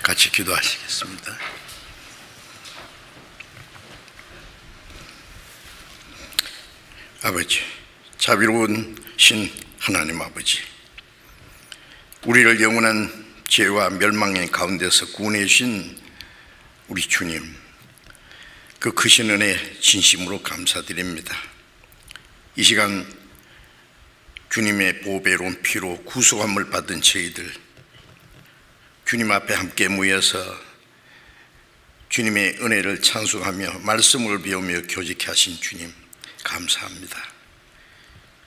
같이 기도하시겠습니다. 아버지, 자비로운 신 하나님 아버지, 우리를 영원한 죄와 멸망의 가운데서 구원해 주신 우리 주님, 그 크신 은혜 진심으로 감사드립니다. 이 시간 주님의 보배로운 피로 구속함을 받은 저희들, 주님 앞에 함께 모여서 주님의 은혜를 찬송하며 말씀을 배우며 교직케 하신 주님 감사합니다.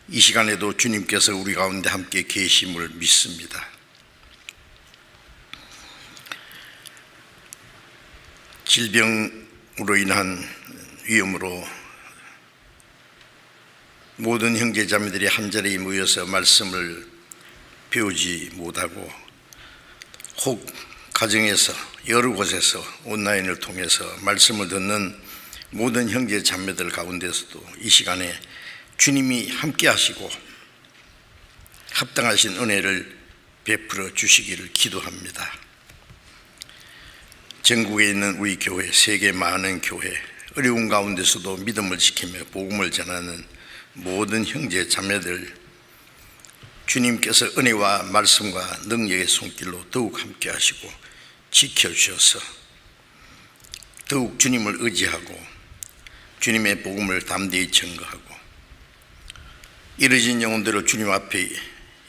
이 시간에도 주님께서 우리 가운데 함께 계심을 믿습니다. 질병으로 인한 위험으로 모든 형제자매들이 한자리에 모여서 말씀을 배우지 못하고 혹 가정에서 여러 곳에서 온라인을 통해서 말씀을 듣는 모든 형제자매들 가운데서도 이 시간에 주님이 함께 하시고 합당하신 은혜를 베풀어 주시기를 기도합니다. 전국에 있는 우리 교회, 세계 많은 교회, 어려운 가운데서도 믿음을 지키며 복음을 전하는 모든 형제 자매들, 주님께서 은혜와 말씀과 능력의 손길로 더욱 함께 하시고 지켜주셔서 더욱 주님을 의지하고 주님의 복음을 담대히 증거하고 이르진 영혼들을 주님 앞에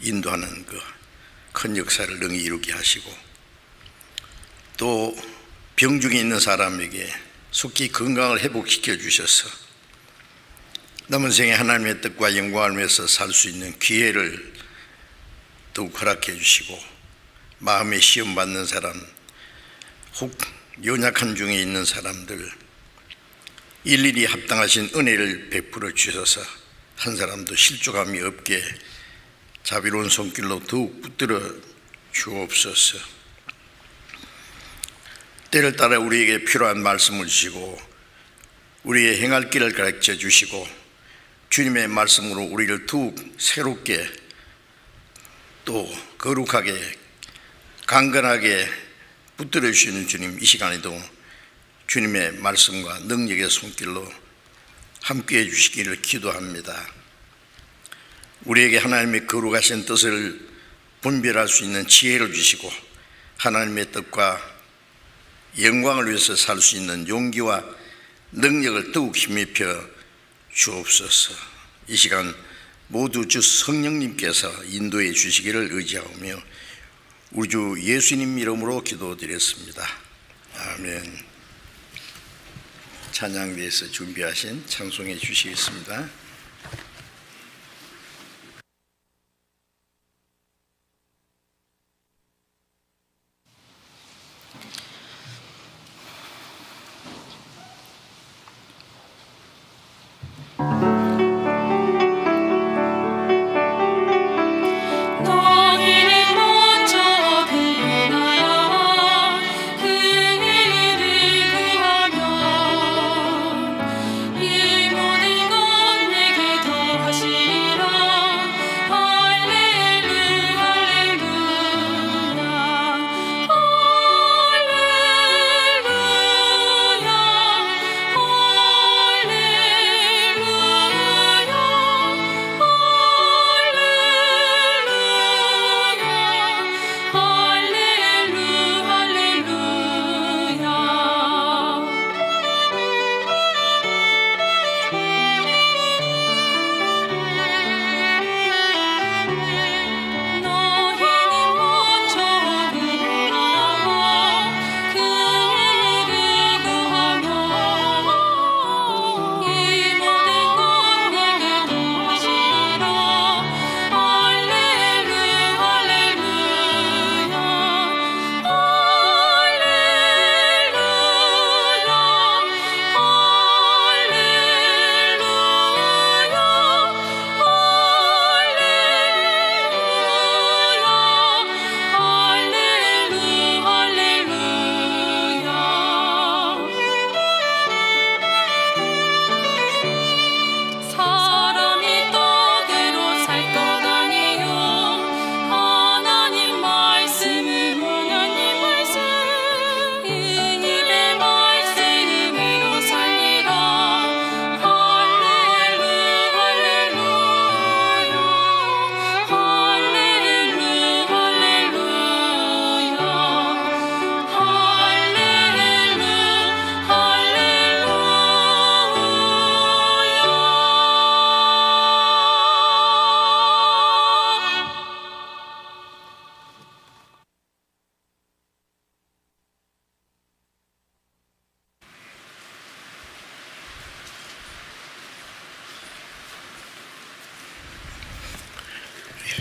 인도하는 그 큰 역사를 능히 이루게 하시고, 또 병중에 있는 사람에게 속히 건강을 회복시켜 주셔서 남은 생에 하나님의 뜻과 영광을 위해서 살 수 있는 기회를 더욱 허락해 주시고, 마음에 시험 받는 사람, 혹 연약한 중에 있는 사람들 일일이 합당하신 은혜를 베풀어 주셔서 한 사람도 실족함이 없게 자비로운 손길로 더욱 붙들어 주옵소서. 때를 따라 우리에게 필요한 말씀을 주시고 우리의 행할 길을 가르쳐 주시고 주님의 말씀으로 우리를 더욱 새롭게 또 거룩하게 강건하게 붙들어 주시는 주님, 이 시간에도 주님의 말씀과 능력의 손길로 함께해 주시기를 기도합니다. 우리에게 하나님의 거룩하신 뜻을 분별할 수 있는 지혜를 주시고 하나님의 뜻과 영광을 위해서 살 수 있는 용기와 능력을 더욱 힘입혀 주옵소서. 이 시간 모두 주 성령님께서 인도해 주시기를 의지하며 우리 주 예수님 이름으로 기도드렸습니다. 아멘. 찬양대에서 준비하신 찬송해 주시겠습니다. 이 모든 것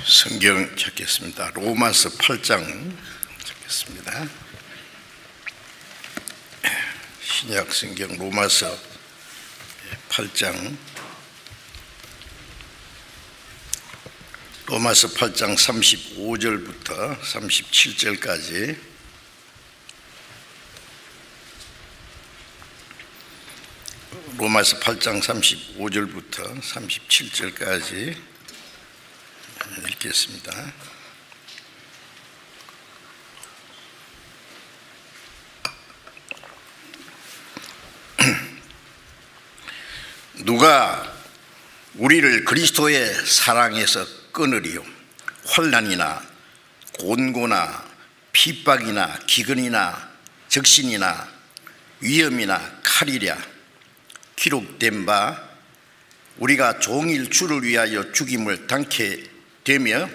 성경 찾겠습니다. 로마서 8장 찾겠습니다. 신약 성경 로마서 8장 로마서 8장 35절부터 37절까지 로마서 8장 35절부터 37절까지 읽겠습니다. 누가 우리를 그리스도의 사랑에서 끊으리요? 환난이나 곤고나 핍박이나 기근이나 적신이나 위험이나 칼이랴. 기록된 바 우리가 종일 주를 위하여 죽임을 당케 되며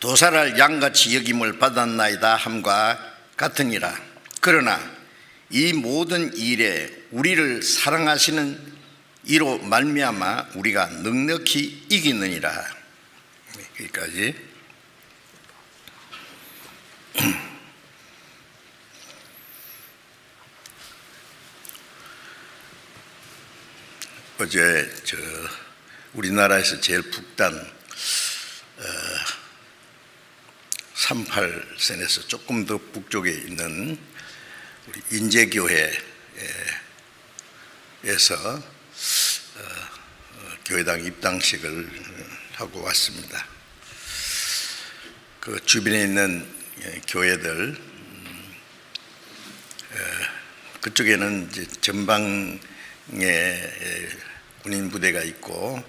도살할 양같이 여김을 받았나이다 함과 같으니라. 그러나 이 모든 일에 우리를 사랑하시는 이로 말미암아 우리가 넉넉히 이기느니라. 여기까지. 어제 우리나라에서 제일 북단 38선에서 조금 더 북쪽에 있는 우리 인제교회에서 교회당 입당식을 하고 왔습니다. 그 주변에 있는 교회들 그쪽에는 이제 전방에 군인 부대가 있고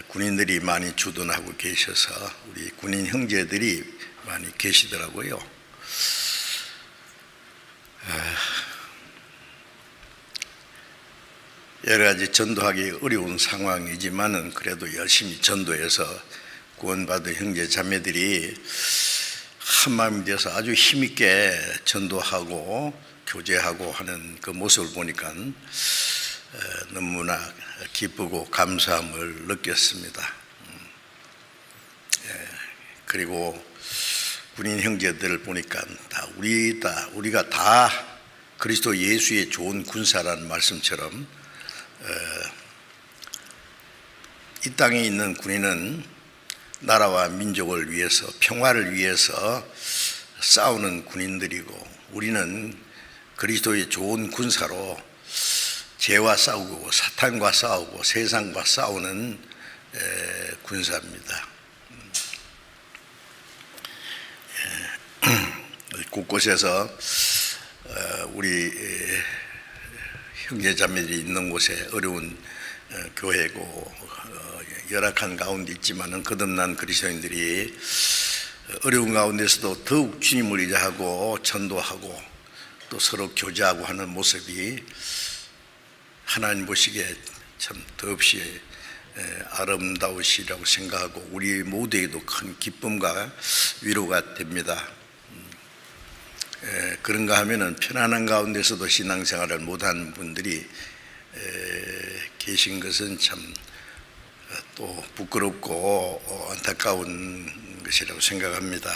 군인들이 많이 주둔하고 계셔서 우리 군인 형제들이 많이 계시더라고요. 여러 가지 전도하기 어려운 상황이지만은 그래도 열심히 전도해서 구원받은 형제 자매들이 한마음이 되어서 아주 힘있게 전도하고 교제하고 하는 그 모습을 보니까 너무나 기쁘고 감사함을 느꼈습니다. 그리고 군인 형제들을 보니까 우리가 다 그리스도 예수의 좋은 군사라는 말씀처럼 이 땅에 있는 군인은 나라와 민족을 위해서 평화를 위해서 싸우는 군인들이고 우리는 그리스도의 좋은 군사로 죄와 싸우고 사탄과 싸우고 세상과 싸우는 군사입니다. 곳곳에서 우리 형제자매들이 있는 곳에 어려운 교회고 열악한 가운데 있지만은 거듭난 그리스도인들이 어려운 가운데서도 더욱 주님을 의지하고 전도하고 또 서로 교제하고 하는 모습이 하나님 보시기에 참 더없이 아름다우시라고 생각하고 우리 모두에도 큰 기쁨과 위로가 됩니다. 그런가 하면은 편안한 가운데서도 신앙생활을 못하는 분들이 계신 것은 참 또 부끄럽고 안타까운 것이라고 생각합니다.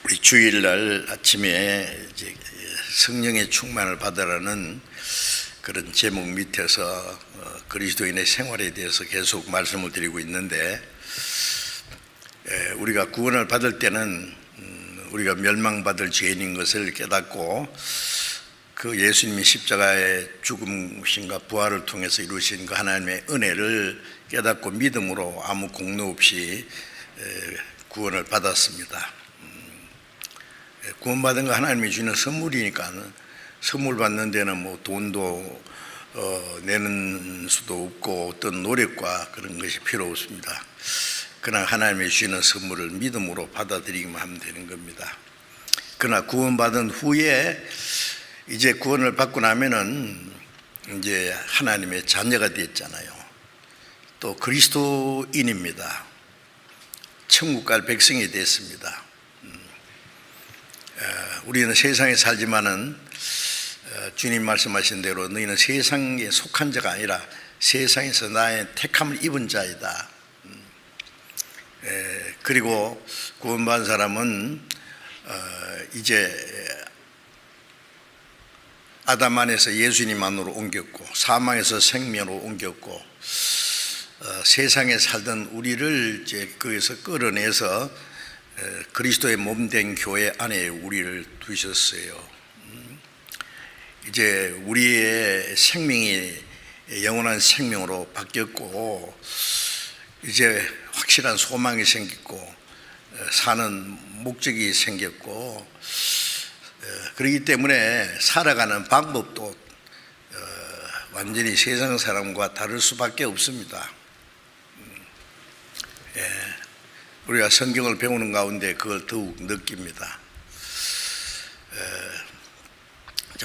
우리 주일날 아침에 이제 성령의 충만을 받으라는 그런 제목 밑에서 그리스도인의 생활에 대해서 계속 말씀을 드리고 있는데 우리가 구원을 받을 때는 우리가 멸망받을 죄인인 것을 깨닫고 그 예수님이 십자가의 죽음신과 부활을 통해서 이루신 그 하나님의 은혜를 깨닫고 믿음으로 아무 공로 없이 구원을 받았습니다. 구원받은 거 하나님이 주는 선물이니까 선물 받는 데는 뭐 돈도 내는 수도 없고 어떤 노력과 그런 것이 필요 없습니다. 그러나 하나님이 주시는 선물을 믿음으로 받아들이기만 하면 되는 겁니다. 그러나 구원받은 후에 이제 구원을 받고 나면은 이제 하나님의 자녀가 됐잖아요. 또 그리스도인입니다. 천국 갈 백성이 됐습니다. 우리는 세상에 살지만은 주님 말씀하신 대로 너희는 세상에 속한 자가 아니라 세상에서 나의 택함을 입은 자이다. 그리고 구원받은 사람은 이제 아담 안에서 예수님 안으로 옮겼고 사망에서 생명으로 옮겼고 세상에 살던 우리를 이제 거기서 끌어내서 그리스도의 몸된 교회 안에 우리를 두셨어요. 이제 우리의 생명이 영원한 생명으로 바뀌었고 이제 확실한 소망이 생겼고 사는 목적이 생겼고 그렇기 때문에 살아가는 방법도 완전히 세상 사람과 다를 수밖에 없습니다. 우리가 성경을 배우는 가운데 그걸 더욱 느낍니다.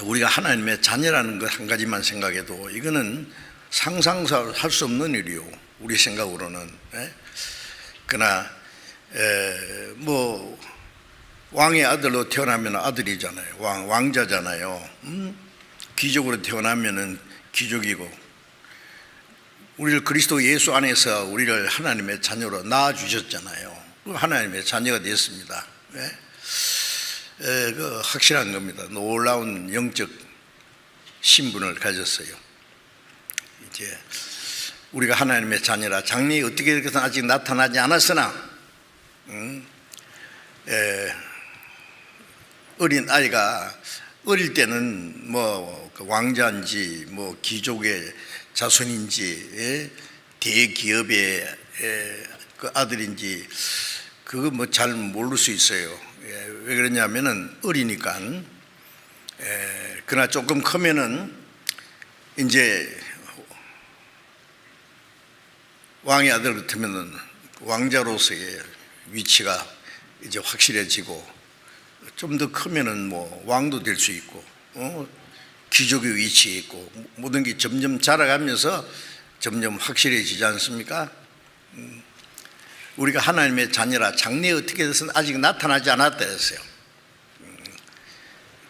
우리가 하나님의 자녀라는 것 한 가지만 생각해도 이거는 상상할 수 없는 일이요, 우리 생각으로는. 그러나 뭐 왕의 아들로 태어나면 아들이잖아요. 왕자잖아요. 귀족으로 태어나면은 귀족이고, 우리를 그리스도 예수 안에서 우리를 하나님의 자녀로 낳아주셨잖아요. 하나님의 자녀가 됐습니다. 그 확실한 겁니다. 놀라운 영적 신분을 가졌어요. 이제 우리가 하나님의 자녀라, 장래에 어떻게 이렇게 아직 나타나지 않았으나 어린 아이가 어릴 때는 뭐 왕자인지 뭐 귀족의 자손인지 대기업의 그 아들인지 그거 뭐 잘 모를 수 있어요. 왜 그러냐면은 어리니까. 그러나 조금 크면은 이제 왕의 아들 같으면은 왕자로서의 위치가 이제 확실해지고, 좀 더 크면은 뭐 왕도 될 수 있고, 귀족의 위치에 있고, 모든 게 점점 자라가면서 점점 확실해지지 않습니까? 우리가 하나님의 자녀라, 장래에 어떻게 해서는 아직 나타나지 않았다 했어요.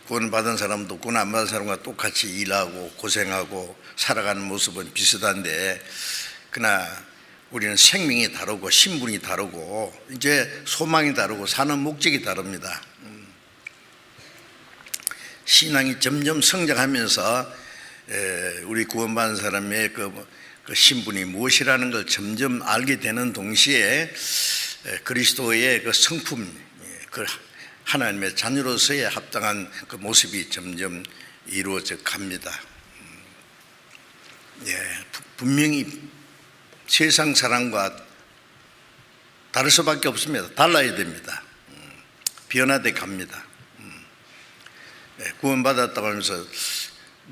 구원받은 사람도 구원 안 받은 사람과 똑같이 일하고 고생하고 살아가는 모습은 비슷한데, 그러나 우리는 생명이 다르고 신분이 다르고 이제 소망이 다르고 사는 목적이 다릅니다. 신앙이 점점 성장하면서 우리 구원받은 사람의 그 신분이 무엇이라는 걸 점점 알게 되는 동시에 그리스도의 그 성품, 그 하나님의 자녀로서의 합당한 그 모습이 점점 이루어져 갑니다. 분명히 세상 사람과 다를 수밖에 없습니다. 달라야 됩니다. 변화돼 갑니다. 구원받았다고 하면서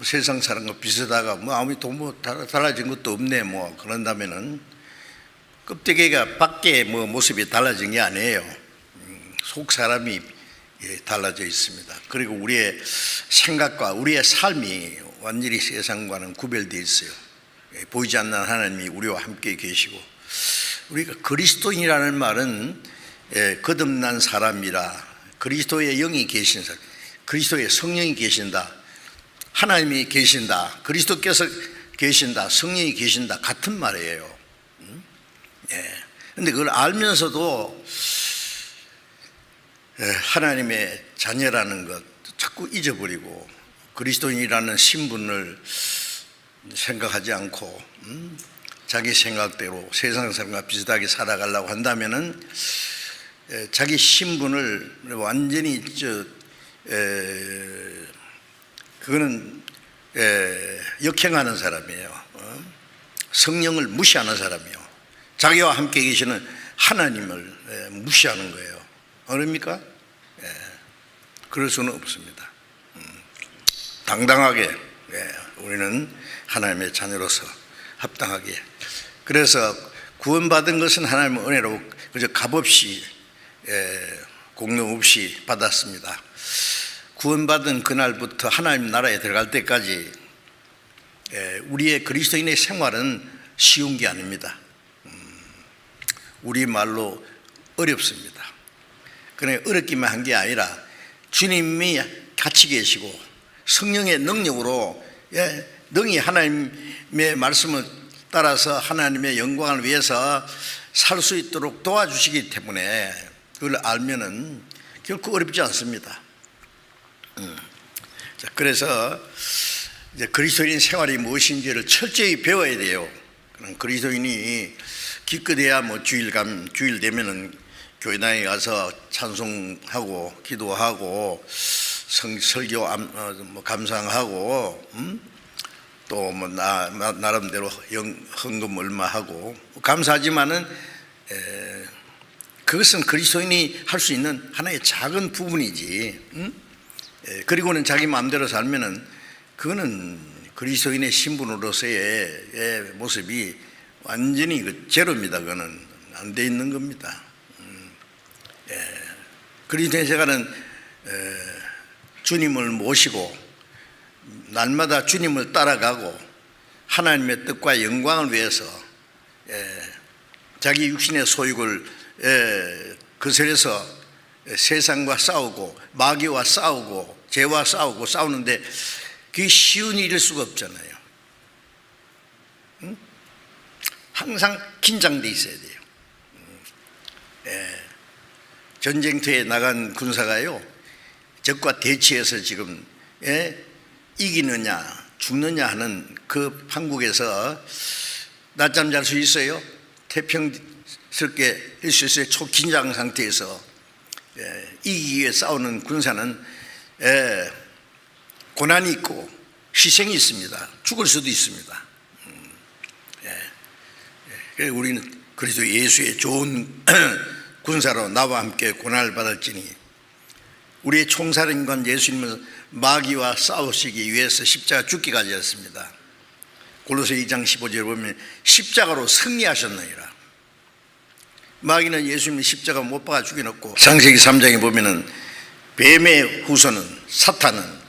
세상 사람과 비슷하다가 뭐 아무리 뭐 달라진 것도 없네 뭐 그런다면은 껍데기가 밖에 뭐 모습이 달라진 게 아니에요. 속 사람이 달라져 있습니다. 그리고 우리의 생각과 우리의 삶이 완전히 세상과는 구별되어 있어요. 보이지 않는 하나님이 우리와 함께 계시고, 우리가 그리스도인이라는 말은 거듭난 사람이라, 그리스도의 영이 계신 사람, 그리스도의 성령이 계신다, 하나님이 계신다, 그리스도께서 계신다, 성령이 계신다, 같은 말이에요. 그런데 그걸 알면서도 하나님의 자녀라는 것 자꾸 잊어버리고 그리스도인이라는 신분을 생각하지 않고 자기 생각대로 세상 사람과 비슷하게 살아가려고 한다면은 자기 신분을 완전히 그거는 역행하는 사람이에요. 성령을 무시하는 사람이에요. 자기와 함께 계시는 하나님을 무시하는 거예요. 그럽니까? 그럴 수는 없습니다. 당당하게 우리는 하나님의 자녀로서 합당하게, 그래서 구원받은 것은 하나님의 은혜로 그저 값없이 공로 없이 받았습니다. 구원받은 그날부터 하나님 나라에 들어갈 때까지 우리의 그리스도인의 생활은 쉬운 게 아닙니다. 우리말로 어렵습니다. 그러나 어렵기만 한 게 아니라 주님이 같이 계시고 성령의 능력으로 능히 하나님의 말씀을 따라서 하나님의 영광을 위해서 살 수 있도록 도와주시기 때문에 그걸 알면은 결코 어렵지 않습니다. 자, 그래서 이제 그리스도인 생활이 무엇인지를 철저히 배워야 돼요. 그럼 그리스도인이 기껏해야 뭐 주일 되면은 교회당에 가서 찬송하고 기도하고 설교 뭐 감상하고 또 뭐 나름대로 헌금 얼마 하고 감사하지만은 그것은 그리스도인이 할 수 있는 하나의 작은 부분이지. 그리고는 자기 마음대로 살면은 그거는 그리스도인의 신분으로서의 모습이 완전히 제로입니다. 그거는 안 돼 있는 겁니다. 그리스도인 생활은 주님을 모시고 날마다 주님을 따라가고 하나님의 뜻과 영광을 위해서 자기 육신의 소욕을 거스려서 세상과 싸우고 마귀와 싸우고 죄와 싸우고 싸우는데 그게 쉬운 일일 수가 없잖아요. 항상 긴장돼 있어야 돼요. 전쟁터에 나간 군사가요, 적과 대치해서 지금 이기느냐 죽느냐 하는 그 판국에서 낮잠 잘 수 있어요? 태평스럽게 할 수 있어요? 초긴장 상태에서 이기기 위해 싸우는 군사는 고난이 있고 희생이 있습니다. 죽을 수도 있습니다. 우리는 그리스도 예수의 좋은 군사로 나와 함께 고난을 받았지니 우리의 총사령관 예수님은 마귀와 싸우시기 위해서 십자가 죽기까지 했습니다. 골로새 2장 15절에 보면 십자가로 승리하셨느니라. 마귀는 예수님이 십자가 못 박아 죽여놓고 창세기 3장에 보면은 뱀의 후손은 사탄은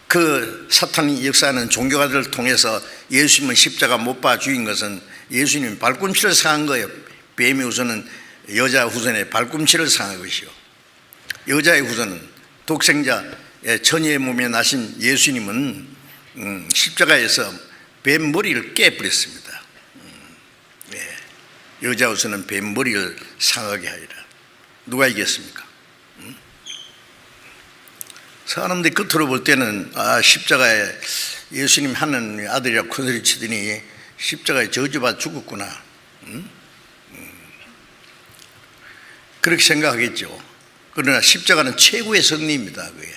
그 사탄이 역사하는 종교가들을 통해서 예수님은 십자가 못 박아 죽인 것은 예수님이 발꿈치를 상한 거예요. 뱀의 후손은 여자 후손의 발꿈치를 상한 것이요, 여자의 후손은 독생자 처녀의 몸에 나신 예수님은 십자가에서 뱀 머리를 깨버렸습니다. 여자 후손은 뱀 머리를 상하게 하리라. 누가 이겼습니까? 사람들이 겉으로 볼 때는 십자가에 예수님 하나님의 아들이라고 큰소리 치더니 십자가에 저주받아 죽었구나, 그렇게 생각하겠죠. 그러나 십자가는 최고의 승리입니다. 그게.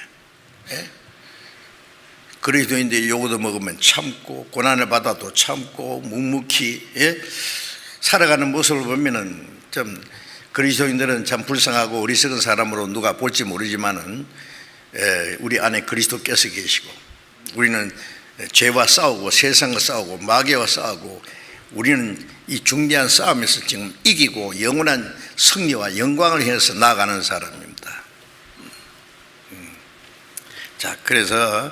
그리스도인들이 요거도 먹으면 참고 고난을 받아도 참고 묵묵히 살아가는 모습을 보면은 좀 그리스도인들은 참 불쌍하고 어리석은 사람으로 누가 볼지 모르지만은 우리 안에 그리스도께서 계시고 우리는 죄와 싸우고 세상과 싸우고 마귀와 싸우고 우리는 이 중대한 싸움에서 지금 이기고 영원한 승리와 영광을 향해서 나아가는 사람입니다. 자, 그래서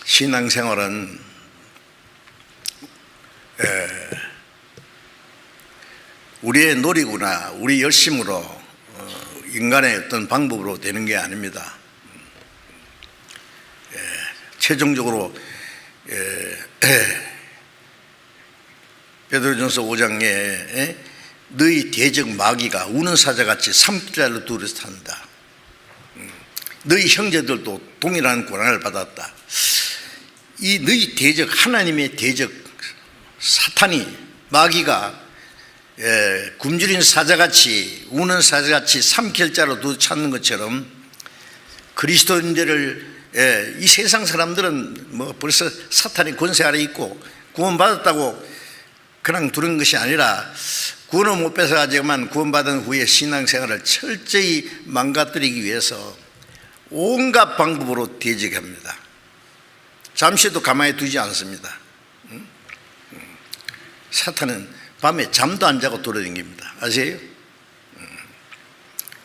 신앙생활은 우리의 노력이나 우리 열심으로 인간의 어떤 방법으로 되는 게 아닙니다. 최종적으로 베드로전서 5장에 너희 대적 마귀가 우는 사자같이 삼킬자로 둘이서 탄다. 너희 형제들도 동일한 고난을 받았다. 이 너희 대적, 하나님의 대적 사탄이, 마귀가 굶주린 사자같이 우는 사자같이 삼킬자로 둘 찾는 것처럼 그리스도인들을 이 세상 사람들은 뭐 벌써 사탄의 권세 아래 있고 구원받았다고 그냥 두는 것이 아니라 구원을 못 뺏어가지고만 구원받은 후에 신앙생활을 철저히 망가뜨리기 위해서 온갖 방법으로 대적합니다. 잠시도 가만히 두지 않습니다. 사탄은 밤에 잠도 안 자고 돌아다닙니다. 아세요?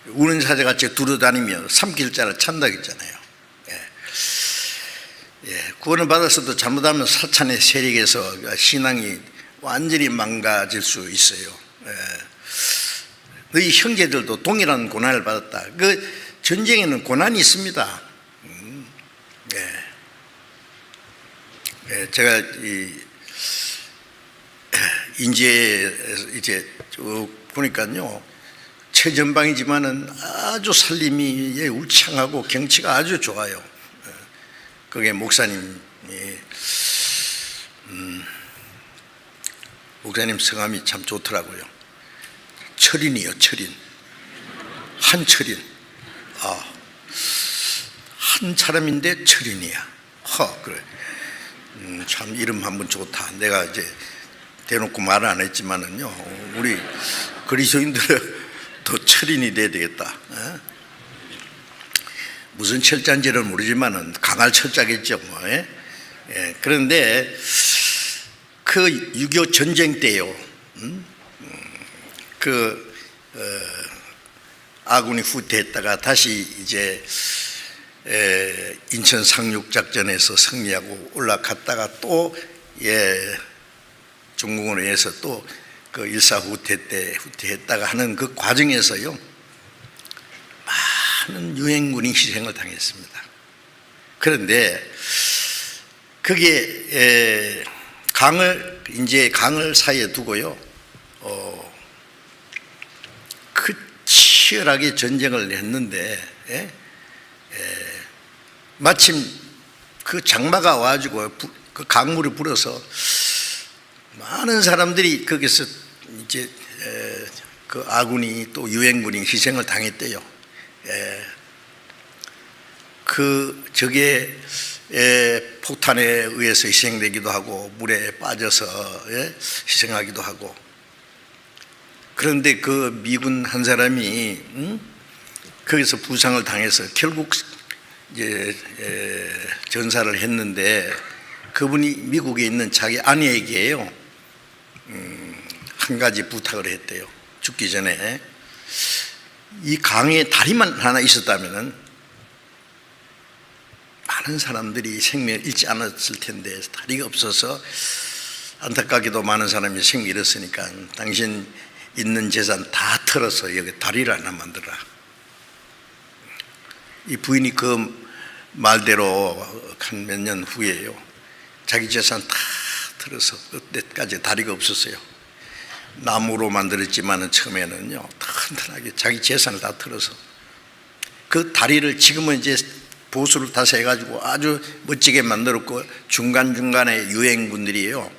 우는 사자같이 두루다니며 삼킬자를 찬다고 했잖아요. 구원을 받았어도 잘못하면 사탄의 세력에서 신앙이 완전히 망가질 수 있어요. 너희 형제들도 동일한 고난을 받았다. 그 전쟁에는 고난이 있습니다. 제가 인제에서 이제 쭉 보니까요, 최전방이지만은 아주 살림이 울창하고 경치가 아주 좋아요. 그게 목사님 성함이 참 좋더라고요. 철인이요, 철인. 한철인. 한 사람인데 철인이야. 그래. 참 이름 한번 좋다. 내가 이제 대놓고 말은 안 했지만은요, 우리 그리스도인들은 더 철인이 돼야 되겠다. 무슨 철자인지는 모르지만은 강할 철자겠죠, 뭐. 그런데 그 6.25 전쟁 때요, 아군이 후퇴했다가 다시 이제 인천 상륙작전에서 승리하고 올라갔다가 또 중공을 위해서 또 그 일사 후퇴 때 후퇴했다가 하는 그 과정에서요, 많은 유엔군이 희생을 당했습니다. 그런데 그게 강을 사이에 두고요, 그 치열하게 전쟁을 했는데, 마침 그 장마가 와가지고 그 강물이 불어서 많은 사람들이 거기서 이제 그 아군이 또 유엔군이 희생을 당했대요. 저게 폭탄에 의해서 희생되기도 하고 물에 빠져서 희생하기도 하고. 그런데 그 미군 한 사람이 거기서 부상을 당해서 결국 이제 전사를 했는데, 그분이 미국에 있는 자기 아내에게요, 한 가지 부탁을 했대요. 죽기 전에 이 강에 다리만 하나 있었다면은 많은 사람들이 생명을 잃지 않았을 텐데, 다리가 없어서 안타깝게도 많은 사람이 생명 잃었으니까 당신 있는 재산 다 털어서 여기 다리를 하나 만들어라. 이 부인이 그 말대로 한 몇 년 후에요, 자기 재산 다 털어서, 그때까지 다리가 없었어요. 나무로 만들었지만은 처음에는요, 튼튼하게 자기 재산을 다 털어서 그 다리를 지금은 이제 보수를 다시 해가지고 아주 멋지게 만들었고, 중간중간에 유엔군들이에요,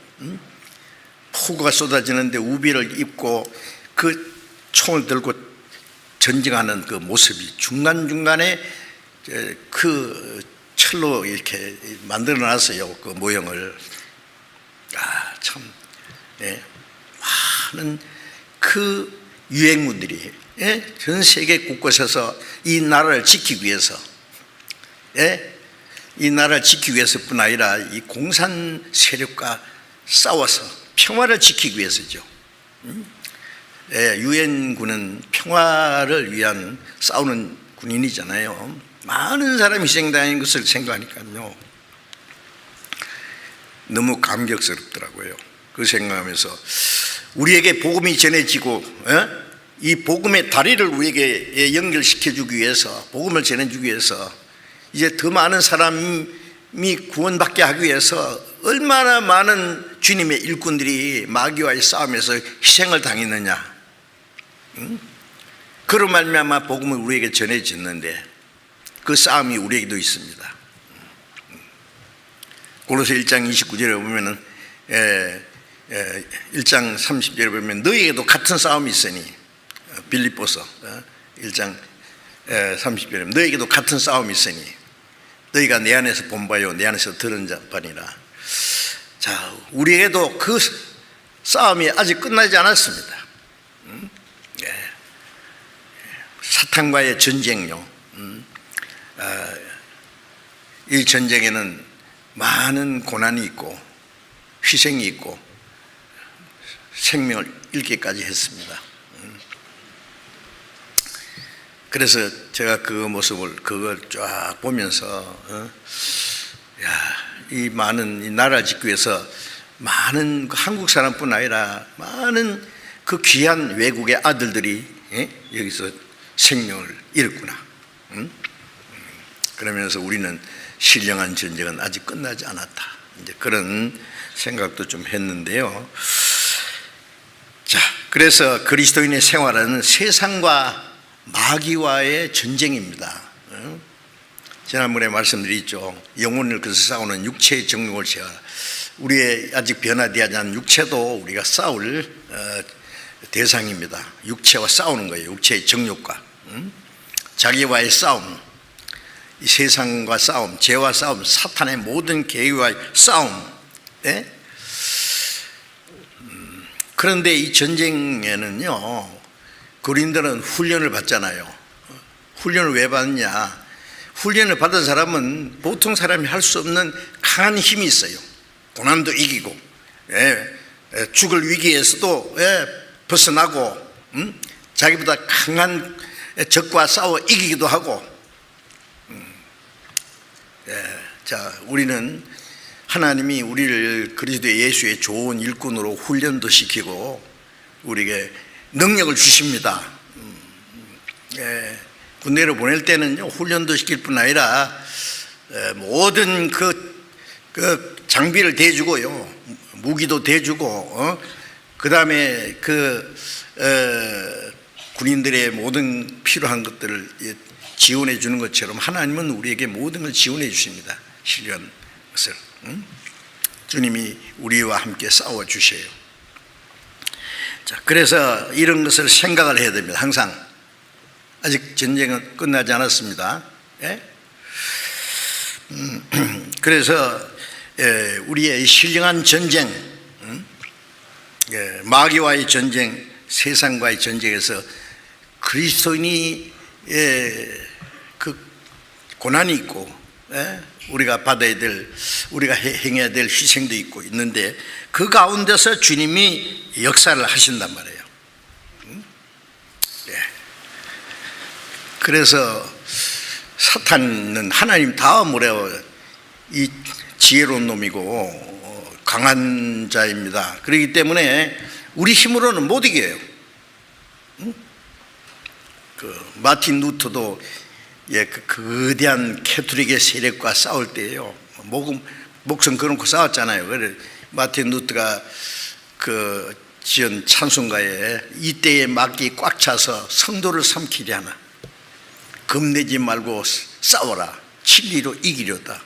폭우가 쏟아지는데 우비를 입고 그 총을 들고 전쟁하는 그 모습이 중간중간에 그 철로 이렇게 만들어 놨어요, 그 모형을. 참, 많은 그 유엔군들이 전 세계 곳곳에서 이 나라를 지키기 위해서, 이 나라를 지키기 위해서뿐 아니라 이 공산 세력과 싸워서 평화를 지키기 위해서죠. 유엔군은 평화를 위한 싸우는 군인이잖아요. 많은 사람이 희생당한 것을 생각하니까요, 너무 감격스럽더라고요. 그 생각하면서 우리에게 복음이 전해지고, 이 복음의 다리를 우리에게 연결시켜주기 위해서, 복음을 전해주기 위해서, 이제 더 많은 사람이 구원받게 하기 위해서 얼마나 많은 주님의 일꾼들이 마귀와의 싸움에서 희생을 당했느냐. 그로 말미암아 복음을 우리에게 전해졌는데, 그 싸움이 우리에게도 있습니다. 고로새 1장 29절에 보면은 1장 30절에 보면 너희에게도 같은 싸움이 있으니, 빌립보서 1장 30절에 너희에게도 같은 싸움이 있으니 너희가 내 안에서 본 바요 내 안에서 들은 바니라. 자, 우리에게도 그 싸움이 아직 끝나지 않았습니다. 사탄과의 전쟁요. 이 전쟁에는 많은 고난이 있고 희생이 있고 생명을 잃기까지 했습니다. 그래서 제가 그 모습을, 그걸 쫙 보면서 이 많은 이 나라를 짓기 위해서 많은 한국 사람뿐 아니라 많은 그 귀한 외국의 아들들이 여기서 생명을 잃었구나. 그러면서 우리는 신령한 전쟁은 아직 끝나지 않았다. 이제 그런 생각도 좀 했는데요. 자, 그래서 그리스도인의 생활은 세상과 마귀와의 전쟁입니다. 지난번에 말씀드렸죠. 영혼을 그래서 싸우는 육체의 정욕을 제어. 우리의 아직 변화되지 않은 육체도 우리가 싸울 대상입니다. 육체와 싸우는 거예요. 육체의 정욕과 자기와의 싸움, 이 세상과 싸움, 죄와 싸움, 사탄의 모든 계획과의 싸움. 네? 그런데 이 전쟁에는요, 그린들은 훈련을 받잖아요. 훈련을 왜 받느냐? 훈련을 받은 사람은 보통 사람이 할 수 없는 강한 힘이 있어요. 고난도 이기고, 죽을 위기에서도 벗어나고, 자기보다 강한 적과 싸워 이기기도 하고. 자, 우리는 하나님이 우리를 그리스도 예수의 좋은 일꾼으로 훈련도 시키고 우리에게 능력을 주십니다. 군대로 보낼 때는요, 훈련도 시킬 뿐 아니라 모든 그 장비를 대주고요, 무기도 대주고, 그 다음에 군인들의 모든 필요한 것들을 지원해 주는 것처럼 하나님은 우리에게 모든 걸 지원해 주십니다. 실현 것을. 주님이 우리와 함께 싸워 주셔요. 자, 그래서 이런 것을 생각을 해야 됩니다. 항상. 아직 전쟁은 끝나지 않았습니다. 그래서 우리의 신령한 전쟁, 마귀와의 전쟁, 세상과의 전쟁에서 그리스도인이 그 고난이 있고, 우리가 받아야 될, 우리가 행해야 될 희생도 있고 있는데, 그 가운데서 주님이 역사를 하신단 말이에요. 그래서 사탄은 하나님 다음으로 이 지혜로운 놈이고 강한 자입니다. 그렇기 때문에 우리 힘으로는 못 이겨요. 마틴 루터도 그 거대한 캐톨릭의 세력과 싸울 때예요. 목숨 걸어놓고 싸웠잖아요. 그래 마틴 루터가 그 지은 찬송가에 이때에 막이 꽉 차서 성도를 삼키려 하나, 겁내지 말고 싸워라, 진리로 이기려다.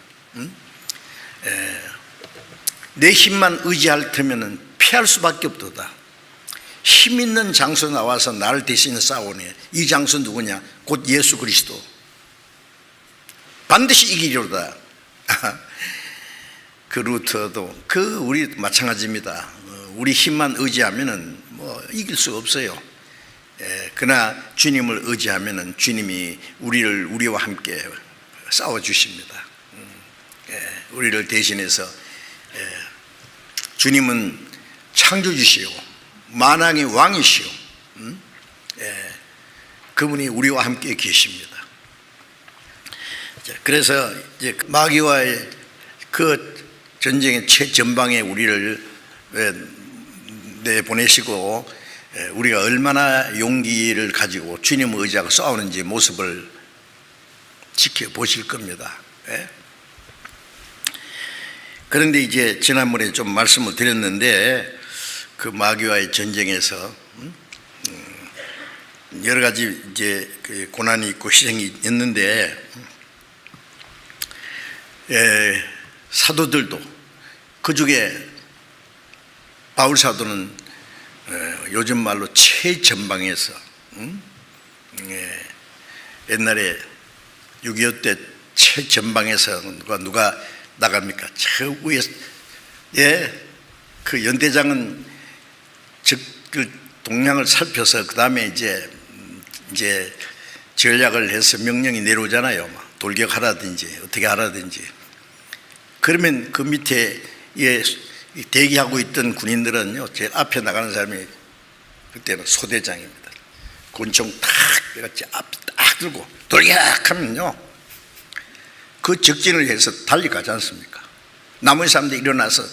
내 힘만 의지할 테면은 피할 수밖에 없도다. 힘 있는 장소 나와서 나를 대신해 싸우네. 이 장소 누구냐? 곧 예수 그리스도. 반드시 이기려다. 그 루터도 우리 마찬가지입니다. 우리 힘만 의지하면은 뭐 이길 수 없어요. 그러나 주님을 의지하면은 주님이 우리와 함께 싸워 주십니다. 우리를 대신해서. 주님은 창조주시오, 만왕의 왕이시오. 그분이 우리와 함께 계십니다. 그래서 이제 마귀와의 그 전쟁의 최전방에 우리를 내보내시고, 우리가 얼마나 용기를 가지고 주님을 의지하고 싸우는지 모습을 지켜보실 겁니다. 그런데 이제 지난번에 좀 말씀을 드렸는데, 그 마귀와의 전쟁에서 여러 가지 이제 고난이 있고 희생이 있는데, 사도들도 그 중에 바울 사도는 요즘 말로 최전방에서, 옛날에 6.25 때 최전방에서 누가 나갑니까? 저 위에서. 그 연대장은 그 동향을 살펴서 그 다음에 이제 전략을 해서 명령이 내려오잖아요. 돌격하라든지 어떻게 하라든지. 그러면 그 밑에 대기하고 있던 군인들은요, 제일 앞에 나가는 사람이 그때는 소대장입니다. 권총 탁 딱 들고 돌격하면요, 그 적진을 해서 달려가지 않습니까? 나머지 사람들이 일어나서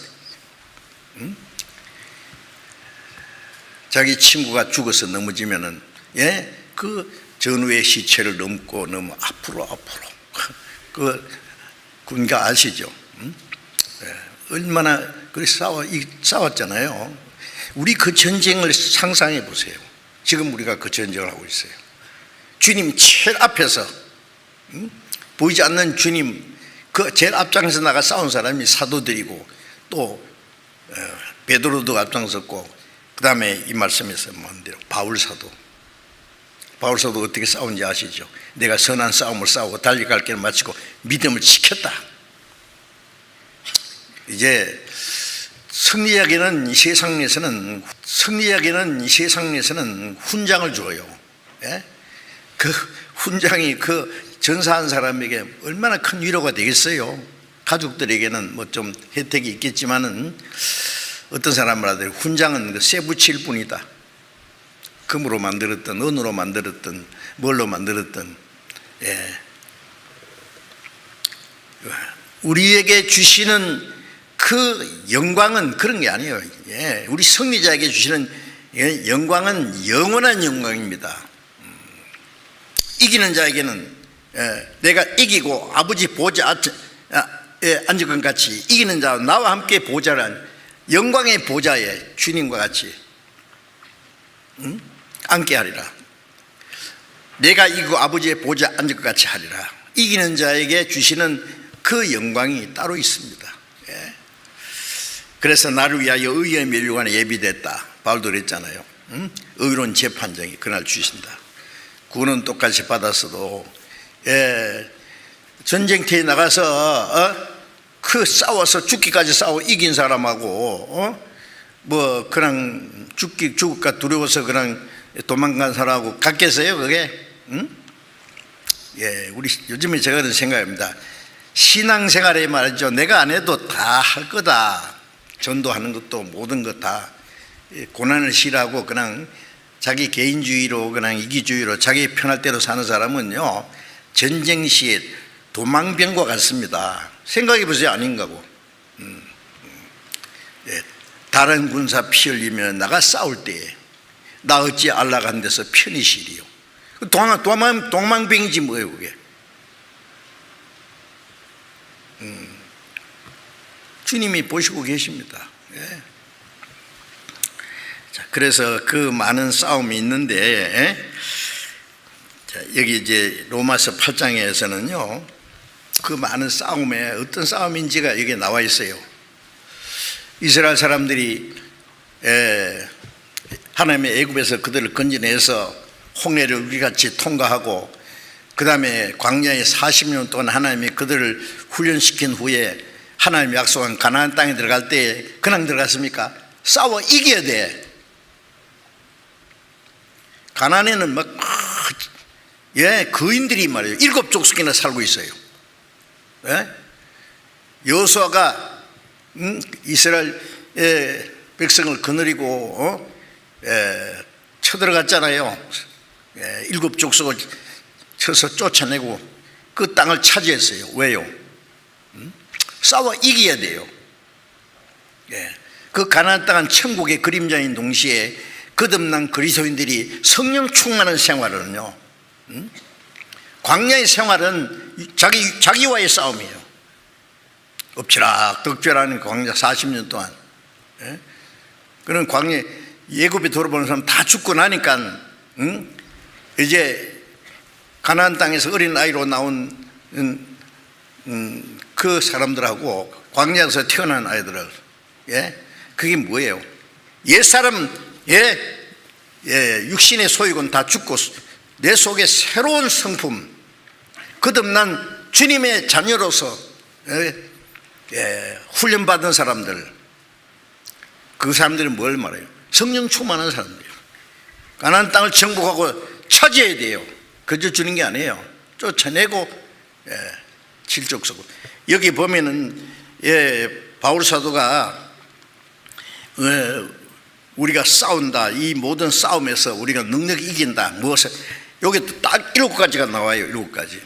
자기 친구가 죽어서 넘어지면은 그 전우의 시체를 넘고 앞으로 그 군가 아시죠? 얼마나 싸웠잖아요. 우리 그 전쟁을 상상해 보세요. 지금 우리가 그 전쟁을 하고 있어요. 주님 제일 앞에서, 보이지 않는 주님 그 제일 앞장에서 나가 싸운 사람이 사도들이고, 또 베드로도 앞장섰고, 그 다음에 이 말씀에서 뭔데요? 바울사도 어떻게 싸운지 아시죠? 내가 선한 싸움을 싸우고 달려갈 길을 마치고 믿음을 지켰다. 이제 승리에게는 이 세상에서는 훈장을 줘요. 예? 그 훈장이 그 전사한 사람에게 얼마나 큰 위로가 되겠어요. 가족들에게는 뭐 좀 혜택이 있겠지만은, 어떤 사람들한테 훈장은 그 쇠 붙일 뿐이다. 금으로 만들었든 은으로 만들었든 뭘로 만들었든, 우리에게 주시는 그 영광은 그런 게 아니에요. 우리 승리자에게 주시는 영광은 영원한 영광입니다. 이기는 자에게는 내가 이기고 아버지 보좌 앉은 것 같이, 이기는 자 나와 함께 보좌란 영광의 보좌에 주님과 같이 앉게 하리라. 내가 이기고 아버지의 보좌 앉을 것 같이 하리라. 이기는 자에게 주시는 그 영광이 따로 있습니다. 그래서 나를 위하여 의의 면류관에 예비됐다. 바울도 그랬잖아요. 의로운 재판장이 그날 주신다. 구원은 똑같이 받았어도, 전쟁터에 나가서 그 싸워서 죽기까지 싸워 이긴 사람하고, 뭐 그냥 죽을까 두려워서 그냥 도망간 사람하고 같겠어요, 그게? 우리 요즘에 제가 그런 생각입니다. 신앙생활에 말이죠, 내가 안 해도 다 할 거다. 전도하는 것도 모든 것 다 고난을 싫어하고 그냥 자기 개인주의로, 그냥 이기주의로 자기 편할 대로 사는 사람은요, 전쟁 시에 도망병과 같습니다. 생각해 보세요. 아닌가고. 다른 군사 피 흘리면 나가 싸울 때에 나 어찌 안락한 데서 편히 쉬리요. 도망병이지 뭐예요 그게. 주님이 보시고 계십니다. 자, 그래서 그 많은 싸움이 있는데, 자, 여기 이제 로마서 8장에서는요 그 많은 싸움에 어떤 싸움인지가 여기 나와 있어요. 이스라엘 사람들이 하나님의 애굽에서 그들을 건져내서 홍해를 우리같이 통과하고, 그 다음에 광야에 40년 동안 하나님이 그들을 훈련시킨 후에 하나님이 약속한 가나안 땅에 들어갈 때 그냥 들어갔습니까? 싸워 이겨야 돼. 가나안에는 막 거인들이 말이에요 7족속이나 살고 있어요. 여호수아가 이스라엘 백성을 거느리고 쳐들어갔잖아요. 7족속을 쳐서 쫓아내고 그 땅을 차지했어요. 왜요? 싸워 이겨야 돼요. 그 가나안 땅은 천국의 그림자인 동시에 거듭난 그리스도인들이 성령 충만한 생활은요, 광야의 생활은 자기와의 싸움이에요. 엎치락덕치락하는 광야 40년 동안. 그런 광야 예굽에 돌아보는 사람 다 죽고 나니까 이제 가나안 땅에서 어린 아이로 나온 그 사람들하고 광야에서 태어난 아이들을, 그게 뭐예요? 옛사람, 육신의 소유는 다 죽고 내 속에 새로운 성품, 거듭난 주님의 자녀로서 훈련받은 사람들, 그 사람들은 뭘 말해요? 성령 충만한 사람들이에요. 가나안 땅을 정복하고 차지해야 돼요. 그저 주는 게 아니에요. 쫓아내고 칠족속을. 여기 보면은 바울 사도가 우리가 싸운다, 이 모든 싸움에서 우리가 능력이 이긴다, 무엇을, 여기 딱 7가지가 나와요. 7가지.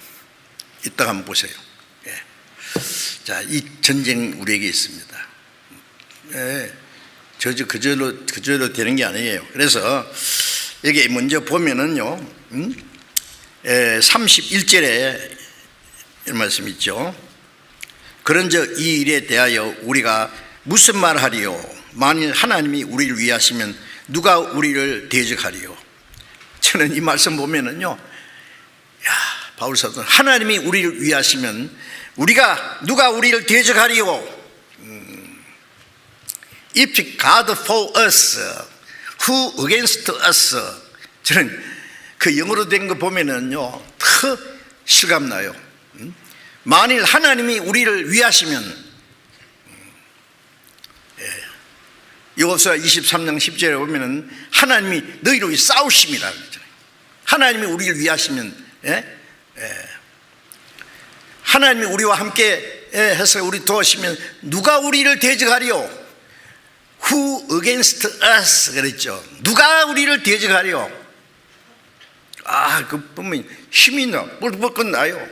이따가 한번 보세요. 자, 이 전쟁 우리에게 있습니다. 그저로 되는 게 아니에요. 그래서 여기 먼저 보면은요, 31절에 이런 말씀 있죠. 그런즉 이 일에 대하여 우리가 무슨 말하리요? 만일 하나님이 우리를 위하시면 누가 우리를 대적하리요? 저는 이 말씀 보면은요, 바울 사도는 하나님이 우리를 위하시면 누가 우리를 대적하리요? If God for us, who against us? 저는 그 영어로 된 거 보면은요, 더 실감나요. 만일 하나님이 우리를 위하시면, 여호수아 23장 10절에 보면은 하나님이 너희를 위해 싸우심이라 그러잖아요. 하나님이 우리를 위하시면, 하나님이 우리와 함께 해서 우리 도와주시면 누가 우리를 대적하리요? Who against us? 그랬죠. 누가 우리를 대적하리요? 그 보면 힘이 나, 뻘뻘 나요.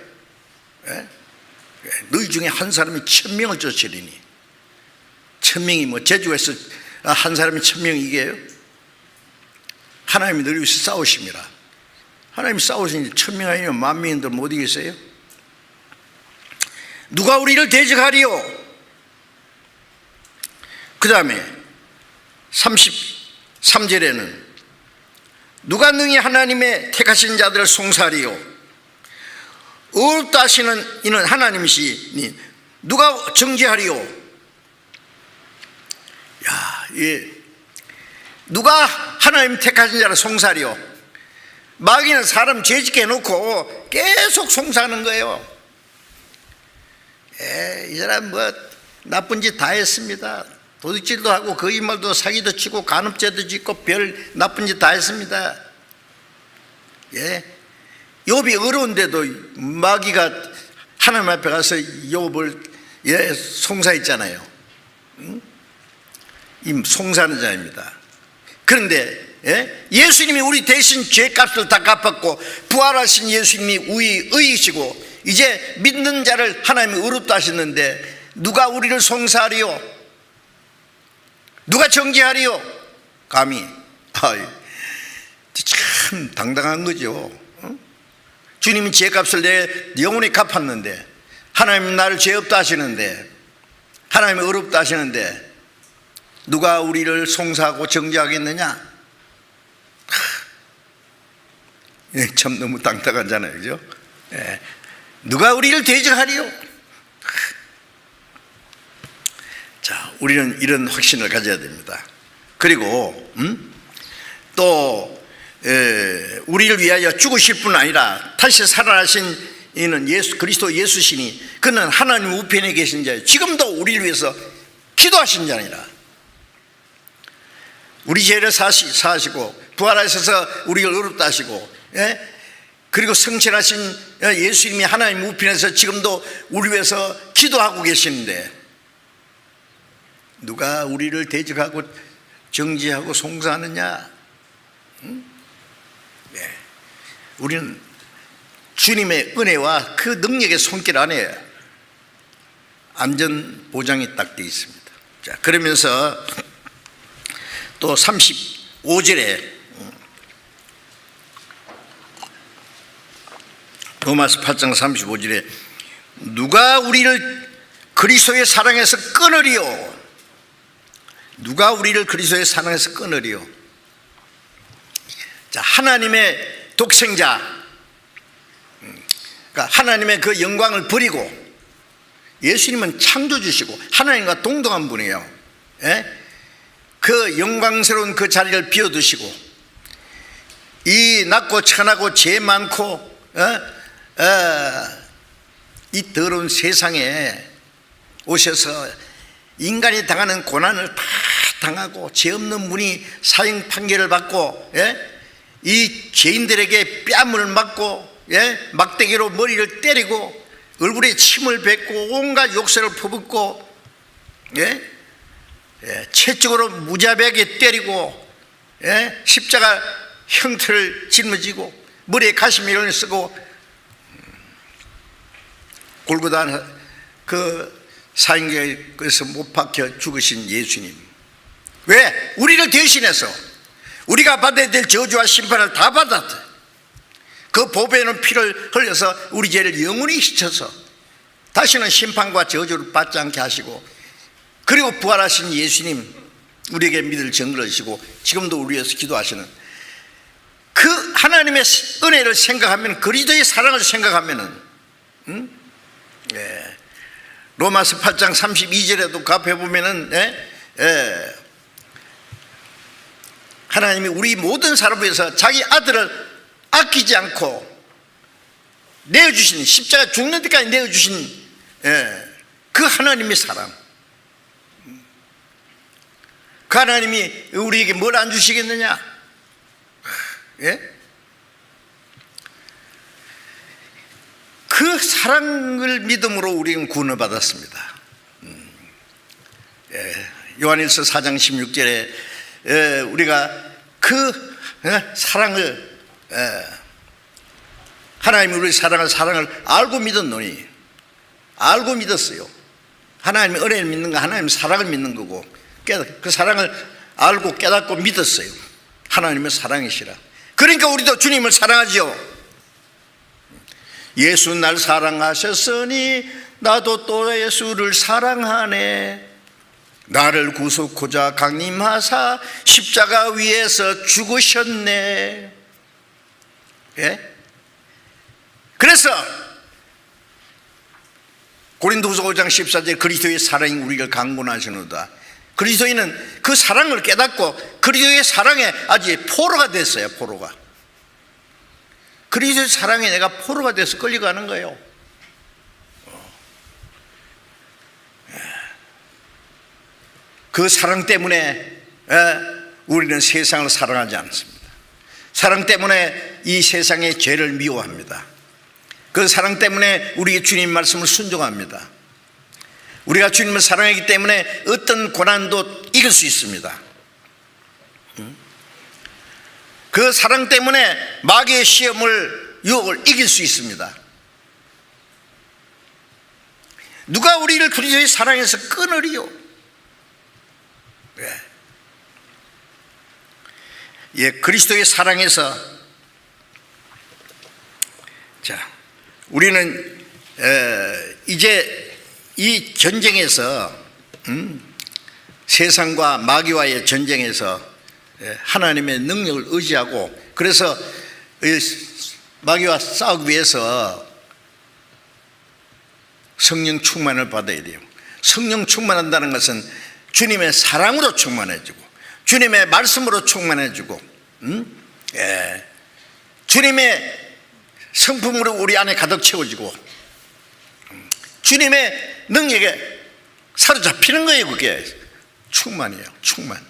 너희 중에 한 사람이 1000명을 쫓으리니. 1000명이 뭐 제주에서 한 사람이 1000명 이게요? 하나님이 너희 위해서 싸우심이라. 하나님이 싸우시니 1000명 아니면 10,000명인들 못 이기겠어요? 누가 우리를 대적하리요? 그 다음에 33절에는 누가 능히 하나님의 택하신 자들을 송사하리요? 어렵다 하시는 이는 하나님이시니 누가 정죄하리요? 누가 하나님 택하신 자를 송사하리요? 마귀는 사람 죄짓게 해놓고 계속 송사하는 거예요. 이 사람 뭐 나쁜 짓 다 했습니다. 도둑질도 하고 거짓말도 사기도 치고 간음죄도 짓고 별 나쁜 짓 다 했습니다. 욥이 어려운데도 마귀가 하나님 앞에 가서 욥을 송사했잖아요. 이 송사하는 자입니다. 그런데 예수님이 우리 대신 죄값을 다 갚았고 부활하신 예수님이 우리 의이시고 이제 믿는 자를 하나님이 의롭다 하셨는데 누가 우리를 송사하리요? 누가 정죄하리요? 감히. 참 당당한 거죠. 주님이 죄값을 내 영원히 갚았는데 하나님이 나를 죄 없다 하시는데 하나님이 의롭다 하시는데 누가 우리를 송사하고 정죄하겠느냐? 참 너무 당당하잖아요, 그죠? 누가 우리를 대적하리요? 자, 우리는 이런 확신을 가져야 됩니다. 그리고 또 우리를 위하여 죽으실 뿐 아니라 다시 살아나신 이는 그리스도 예수시니 그는 하나님 우편에 계신 자예요. 지금도 우리를 위해서 기도하신 자니라. 우리 죄를 사하시고 부활하셔서 우리를 의롭다 하시고 그리고 성천하신 예수님이 하나님 우편에서 지금도 우리 위해서 기도하고 계시는데 누가 우리를 대적하고 정죄하고 송사하느냐? 우리는 주님의 은혜와 그 능력의 손길 안에 안전 보장이 딱 되어 있습니다. 자, 그러면서 또 35절에 로마서 8장 35절에 누가 우리를 그리스도의 사랑에서 끊으리요? 누가 우리를 그리스도의 사랑에서 끊으리요? 자, 하나님의 독생자, 그러니까 하나님의 그 영광을 버리고 예수님은 창조주시고 하나님과 동등한 분이에요. 그 영광스러운 그 자리를 비워두시고 이 낮고 천하고 죄 많고 이 더러운 세상에 오셔서 인간이 당하는 고난을 다 당하고 죄 없는 분이 사형 판결을 받고 이 죄인들에게 뺨을 맞고 막대기로 머리를 때리고 얼굴에 침을 뱉고 온갖 욕설을 퍼붓고 채찍으로 무자비하게 때리고 십자가 형태를 짊어지고 머리에 가시미를 쓰고 골고다 그 사형에서 못 박혀 죽으신 예수님, 왜? 우리를 대신해서 우리가 받아야 될 저주와 심판을 다 받았대. 그 보배는 피를 흘려서 우리 죄를 영원히 씻어서 다시는 심판과 저주를 받지 않게 하시고, 그리고 부활하신 예수님 우리에게 믿을 증거를 주시고 지금도 우리 위해서 기도하시는 그 하나님의 은혜를 생각하면, 그리스도의 사랑을 생각하면은 로마서 8장 32절에도 가입해 보면은 하나님이 우리 모든 사람을 위해서 자기 아들을 아끼지 않고 내어주신, 십자가 죽는 데까지 내어주신 그 하나님의 사랑, 그 하나님이 우리에게 뭘 안 주시겠느냐? 그 사랑을 믿음으로 우리는 구원을 받았습니다. 요한일서 4장 16절에 우리가 그 사랑을, 하나님이 우리 사랑을 알고 믿었노니, 알고 믿었어요. 하나님의 은혜를 믿는 거, 하나님의 사랑을 믿는 거고, 그 사랑을 알고 깨닫고 믿었어요. 하나님의 사랑이시라. 그러니까 우리도 주님을 사랑하죠. 예수 날 사랑하셨으니 나도 또 예수를 사랑하네. 나를 구속하자 강림하사 십자가 위에서 죽으셨네. 그래서 고린도후서 5장 14절 그리스도의 사랑이 우리를 강권하시노다. 그리스도인은 그 사랑을 깨닫고 그리스도의 사랑에 아주 포로가 됐어요. 포로가. 그리스도의 사랑에 내가 포로가 돼서 끌려가는 거예요. 그 사랑 때문에 우리는 세상을 사랑하지 않습니다. 사랑 때문에 이 세상의 죄를 미워합니다. 그 사랑 때문에 우리 주님 말씀을 순종합니다. 우리가 주님을 사랑하기 때문에 어떤 고난도 이길 수 있습니다. 그 사랑 때문에 마귀의 시험을, 유혹을 이길 수 있습니다. 누가 우리를 그리스도의 사랑에서 끊으리요? 그리스도의 사랑에서, 자, 우리는 이제 이 전쟁에서, 세상과 마귀와의 전쟁에서 하나님의 능력을 의지하고, 그래서 마귀와 싸우기 위해서 성령 충만을 받아야 돼요. 성령 충만한다는 것은 주님의 사랑으로 충만해지고, 주님의 말씀으로 충만해지고, 주님의 성품으로 우리 안에 가득 채워지고, 주님의 능력에 사로잡히는 거예요. 그게 충만이에요. 충만.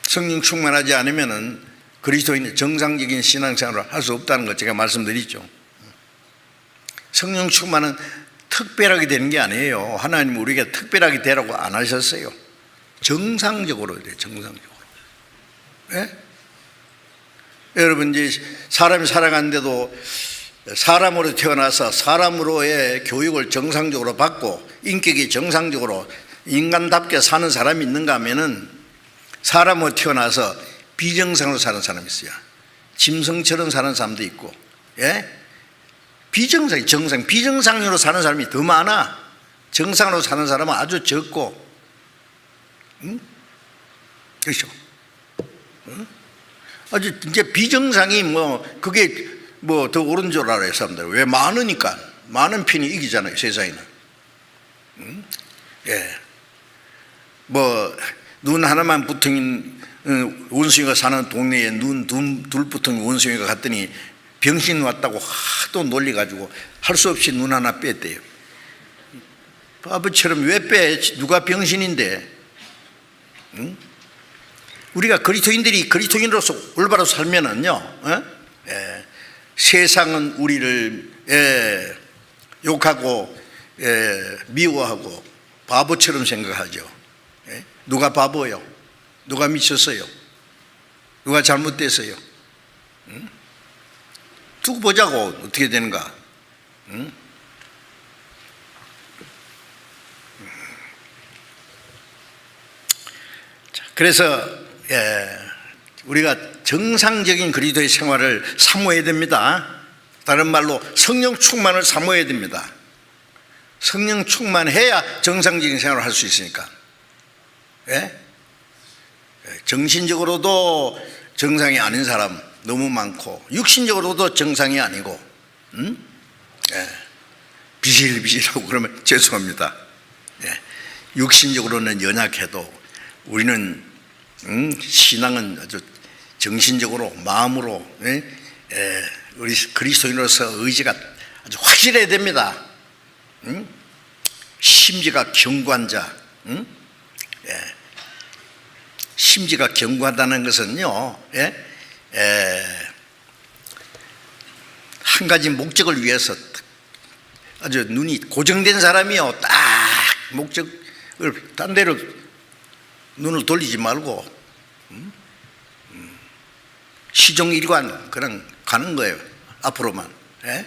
성령 충만하지 않으면은 그리스도인의 정상적인 신앙생활을 할 수 없다는 것 제가 말씀드리죠. 성령 충만은 특별하게 되는 게 아니에요. 하나님 우리에게 특별하게 되라고 안 하셨어요. 정상적으로 돼요. 정상적으로. 여러분, 이제 사람이 살아가는데도 사람으로 태어나서 사람으로의 교육을 정상적으로 받고 인격이 정상적으로 인간답게 사는 사람이 있는가 하면은 사람으로 태어나서 비정상으로 사는 사람이 있어요. 짐승처럼 사는 사람도 있고, 비정상, 정상, 비정상으로 사는 사람이 더 많아. 정상으로 사는 사람은 아주 적고, 그렇죠? 아주 이제 비정상이 그게 더 옳은 줄 알아요, 사람들. 왜? 많으니까. 많은 편이 이기잖아요, 세상에는. 눈 하나만 붙은 원숭이가 사는 동네에 눈 둘 붙은 원숭이가 갔더니 병신 왔다고 하도 놀려가지고 할 수 없이 눈 하나 뺐대요. 바보처럼 왜 빼? 누가 병신인데? 우리가 그리스도인들이 그리스도인으로서 올바로 살면은요, 세상은 우리를 욕하고 미워하고 바보처럼 생각하죠. 누가 바보요? 누가 미쳤어요? 누가 잘못됐어요? 두고 보자고 어떻게 되는가? 자, 그래서 우리가 정상적인 그리스도의 생활을 사모해야 됩니다. 다른 말로 성령 충만을 사모해야 됩니다. 성령 충만해야 정상적인 생활을 할 수 있으니까. 예? 정신적으로도 정상이 아닌 사람 너무 많고, 육신적으로도 정상이 아니고, 예. 비실비실하고 그러면 죄송합니다. 예. 육신적으로는 연약해도 우리는 신앙은 아주 정신적으로, 마음으로, 예? 우리 그리스도인으로서 의지가 아주 확실해야 됩니다. 심지가 견고한 자. 예. 심지가 견고하다는 것은요, 예? 한 가지 목적을 위해서 아주 눈이 고정된 사람이요, 딱 목적을 딴 데로 눈을 돌리지 말고 시종일관 그냥 가는 거예요, 앞으로만. 예?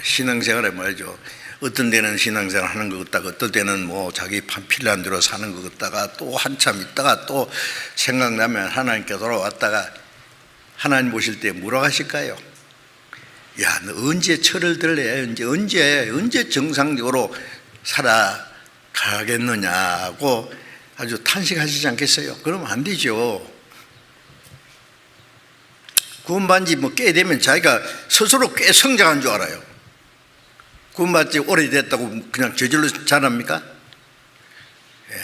신앙생활에 말이죠, 어떤 데는 신앙생활 하는 것 같다가 어떤 데는 뭐 자기 필요한 대로 사는 것 같다가 또 한참 있다가 또 생각나면 하나님께 돌아왔다가 하나님 보실 때 뭐라고 하실까요? 야, 너 언제 철을 들래? 언제 정상적으로 살아가겠느냐고 아주 탄식하시지 않겠어요? 그러면 안 되죠. 구원받은 지 뭐 꽤 되면 자기가 스스로 꽤 성장한 줄 알아요. 구원받은 지 오래됐다고 그냥 저절로 잘합니까? 예.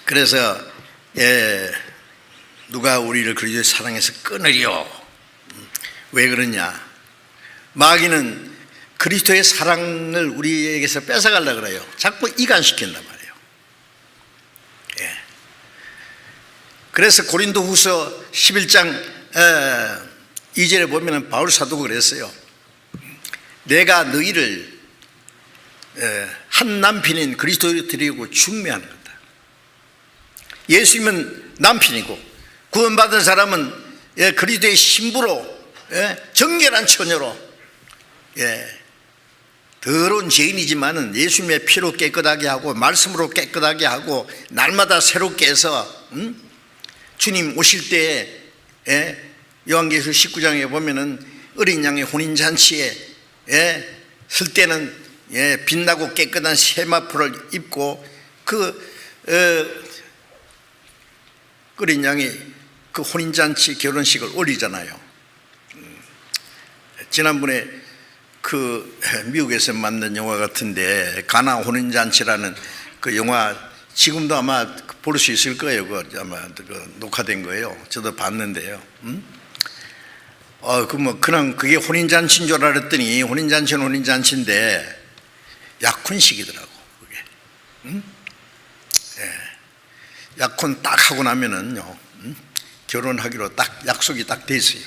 그래서 누가 우리를 그리스도의 사랑해서 끊으리요? 왜 그러냐? 마귀는 그리스도의 사랑을 우리에게서 뺏어가려고 그래요. 자꾸 이간시킨단 말이에요. 예. 그래서 고린도후서 11장 2절에 보면 바울 사도가 그랬어요. 내가 너희를 한 남편인 그리스도로 드리고 중매하는 거다. 예수님은 남편이고 구원받은 사람은 그리스도의 신부로, 정결한 처녀로, 더러운 죄인이지만은 예수님의 피로 깨끗하게 하고 말씀으로 깨끗하게 하고 날마다 새롭게 해서 주님 오실 때에 요한계시록 19장에 보면은 어린 양의 혼인잔치에 설 때는 빛나고 깨끗한 세마포를 입고 어린 양이 그 혼인잔치 결혼식을 올리잖아요. 지난번에 그 미국에서 만든 영화 같은데 가나 혼인잔치라는 그 영화 지금도 아마 볼 수 있을 거예요. 그 아마 그 녹화된 거예요. 저도 봤는데요. 그냥 그게 혼인잔치인 줄 알았더니 혼인잔치는 혼인잔치인데 약혼식이더라고 그게. 약혼 딱 하고 나면은요, 결혼하기로 딱 약속이 딱 돼 있어요.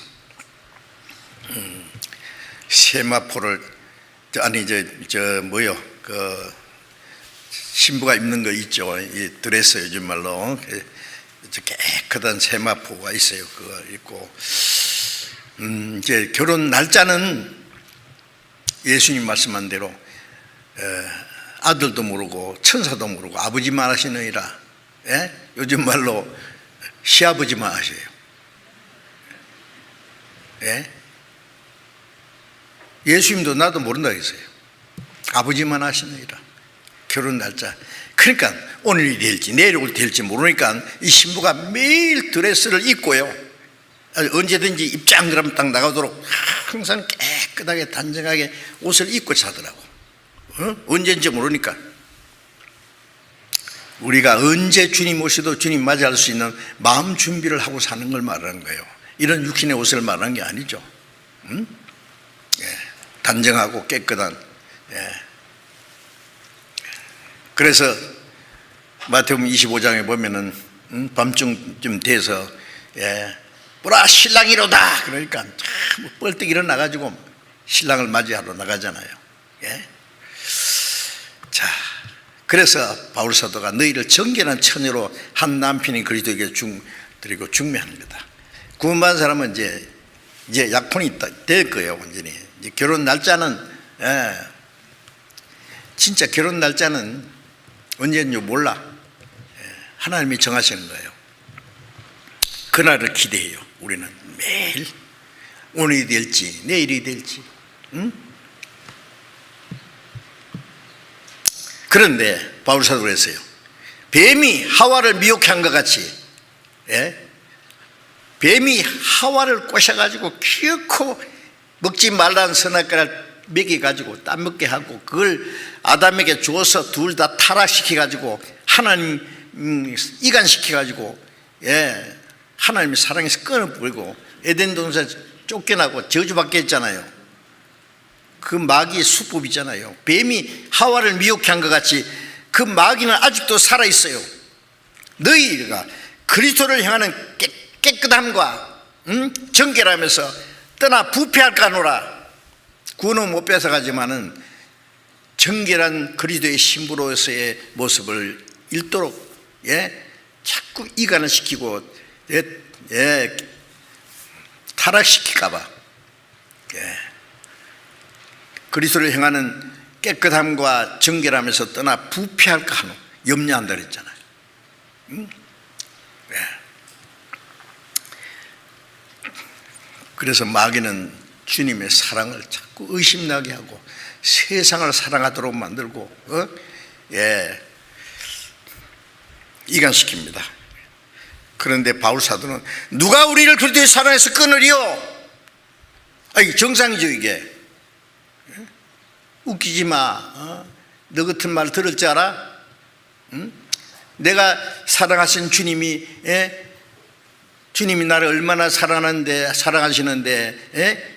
세마포를 그 신부가 입는 거 있죠. 이 드레스 요즘 말로 깨끗한 세마포가 있어요. 그거 입고 이제 결혼 날짜는 예수님 말씀한 대로 아들도 모르고 천사도 모르고 아버지만 하시느니라. 요즘 말로 시아버지만 하세요. 예수님도 나도 모른다 했어요. 아버지만 하시느니라. 결혼 날짜. 그러니까 오늘이 될지 내일 될지 모르니까 이 신부가 매일 드레스를 입고요, 언제든지 입장 그러면 딱 나가도록 항상 깨끗하게 단정하게 옷을 입고 자더라고. 언제인지 모르니까. 우리가 언제 주님 오시도 주님 맞이할 수 있는 마음 준비를 하고 사는 걸 말하는 거예요. 이런 육신의 옷을 말하는 게 아니죠. 단정하고 깨끗한. 그래서 마태복음 25장에 보면은 밤중쯤 돼서 보라 신랑이로다 그러니까 참 뻘떡 일어나가지고 신랑을 맞이하러 나가잖아요. 자, 그래서 바울 사도가 너희를 정결한 처녀로 한 남편이 그리스도에게 드리고 중매하는 거다. 구원받은 사람은 이제 약혼이 될 거예요. 완전히 이제 결혼 날짜는 진짜 결혼 날짜는 언제인지 몰라. 하나님이 정하시는 거예요. 그날을 기대해요. 우리는 매일 오늘이 될지 내일이 될지. 그런데 바울사도 그랬어요. 뱀이 하와를 미혹한 것 같이, 뱀이 하와를 꼬셔가지고 기어코 먹지 말라는 선악과를 먹여가지고 따먹게 하고 그걸 아담에게 주어서 둘 다 타락시켜가지고 하나님 이간시켜가지고 하나님의 사랑에서 끊어버리고 에덴 동산에서 쫓겨나고 저주받게 했잖아요. 그 마귀의 수법이잖아요. 뱀이 하와를 미혹한 것 같이 그 마귀는 아직도 살아있어요. 너희가 그리스도를 향하는 깨끗함과 정결하면서 떠나 부패할까 하노라. 구원은 못 뺏어가지만은 정결한 그리스도의 신부로서의 모습을 잃도록 자꾸 이간을 시키고 타락시킬까봐 그리스도를 향하는 깨끗함과 정결하면서 떠나 부패할까 하노 염려한다 그랬잖아요. 그래서 마귀는 주님의 사랑을 자꾸 의심나게 하고 세상을 사랑하도록 만들고 이간시킵니다. 그런데 바울 사도는 누가 우리를 그리스도의 사랑에서 끊으리요? 정상이죠 이게. 웃기지 마. 너 같은 말 들을 줄 알아? 내가 사랑하신 주님이 주님이 나를 얼마나 사랑하시는데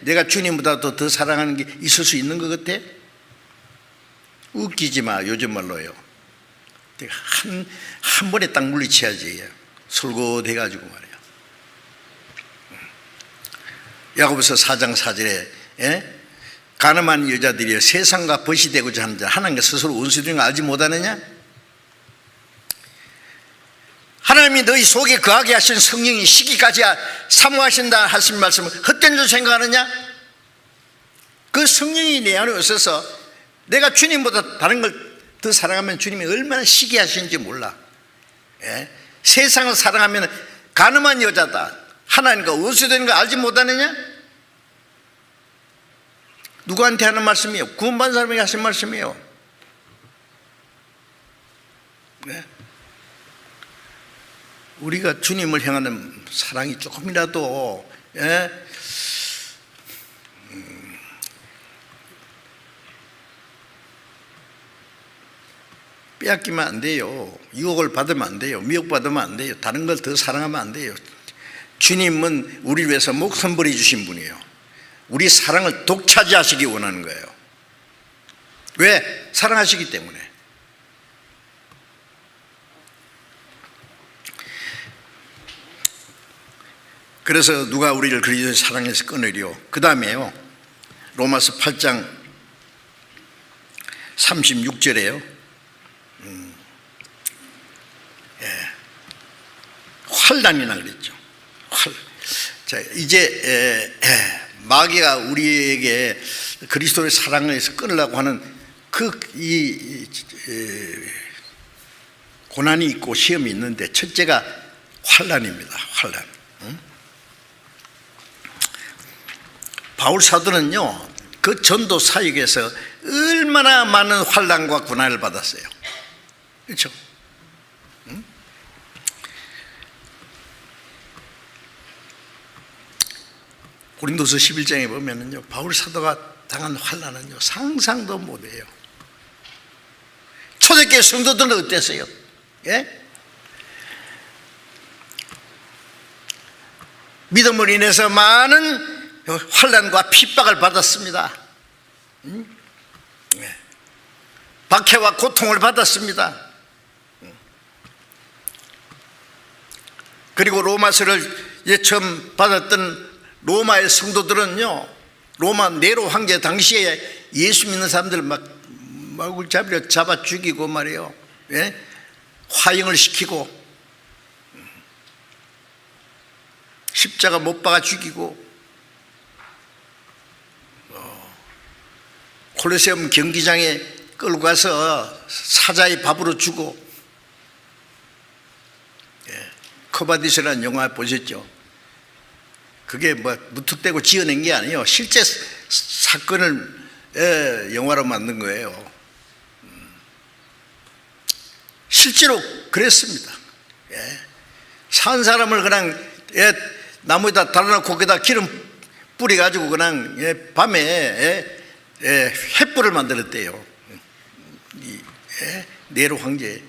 내가 주님보다 더 사랑하는 게 있을 수 있는 것 같아? 웃기지 마. 요즘 말로요. 한 번에 딱 물리쳐야지. 솔곳해가지고 말이야. 야고보서 4장 4절에 가늠한 여자들이 세상과 벗이 되고자 하는 자 하나님과 스스로 원수되는 거 알지 못하느냐? 하나님이 너희 속에 거하게 하신 성령이 시기까지 사모하신다 하신 말씀을 헛된 줄 생각하느냐? 그 성령이 내 안에 있어서 내가 주님보다 다른 걸 더 사랑하면 주님이 얼마나 시기하시는지 몰라. 세상을 사랑하면 가늠한 여자다 하나님과 원수되는 거 알지 못하느냐? 누구한테 하는 말씀이에요? 구원받은 사람에게 하신 말씀이에요. 우리가 주님을 향하는 사랑이 조금이라도 빼앗기면 안 돼요. 유혹을 받으면 안 돼요. 미혹받으면 안 돼요. 다른 걸 더 사랑하면 안 돼요. 주님은 우리를 위해서 목숨 버려 주신 분이에요. 우리 사랑을 독차지하시기 원하는 거예요. 왜? 사랑하시기 때문에. 그래서 누가 우리를 그리스도의 사랑에서 끊으리요? 그 다음에요, 로마서 8장 36절에요 환난이나 그랬죠. 자, 이제 마귀가 우리에게 그리스도의 사랑에서 끊으려고 하는 고난이 있고 시험이 있는데, 첫째가 환난입니다. 환난. 바울 사도는요, 그 전도 사역에서 얼마나 많은 환난과 고난을 받았어요. 그렇죠? 고린도서 11장에 보면은요, 바울 사도가 당한 환난은요 상상도 못해요. 초대교회 성도들은 어땠어요? 믿음으로 인해서 많은 환난과 핍박을 받았습니다. 박해와 고통을 받았습니다. 그리고 로마서를 처음 받았던 로마의 성도들은요, 로마 네로 황제 당시에 예수 믿는 사람들 막 잡아 죽이고 말이에요. 화형을 시키고 십자가 못 박아 죽이고 콜로세움 경기장에 끌고 가서 사자의 밥으로 주고 코바디스라는 영화 보셨죠? 그게 뭐 무턱대고 지어낸 게 아니에요. 실제 사건을 영화로 만든 거예요. 실제로 그랬습니다. 산 사람을 그냥 나무에다 달아놓고 거기다 기름 뿌려가지고 그냥 밤에 횃불을 만들었대요. 네로 황제.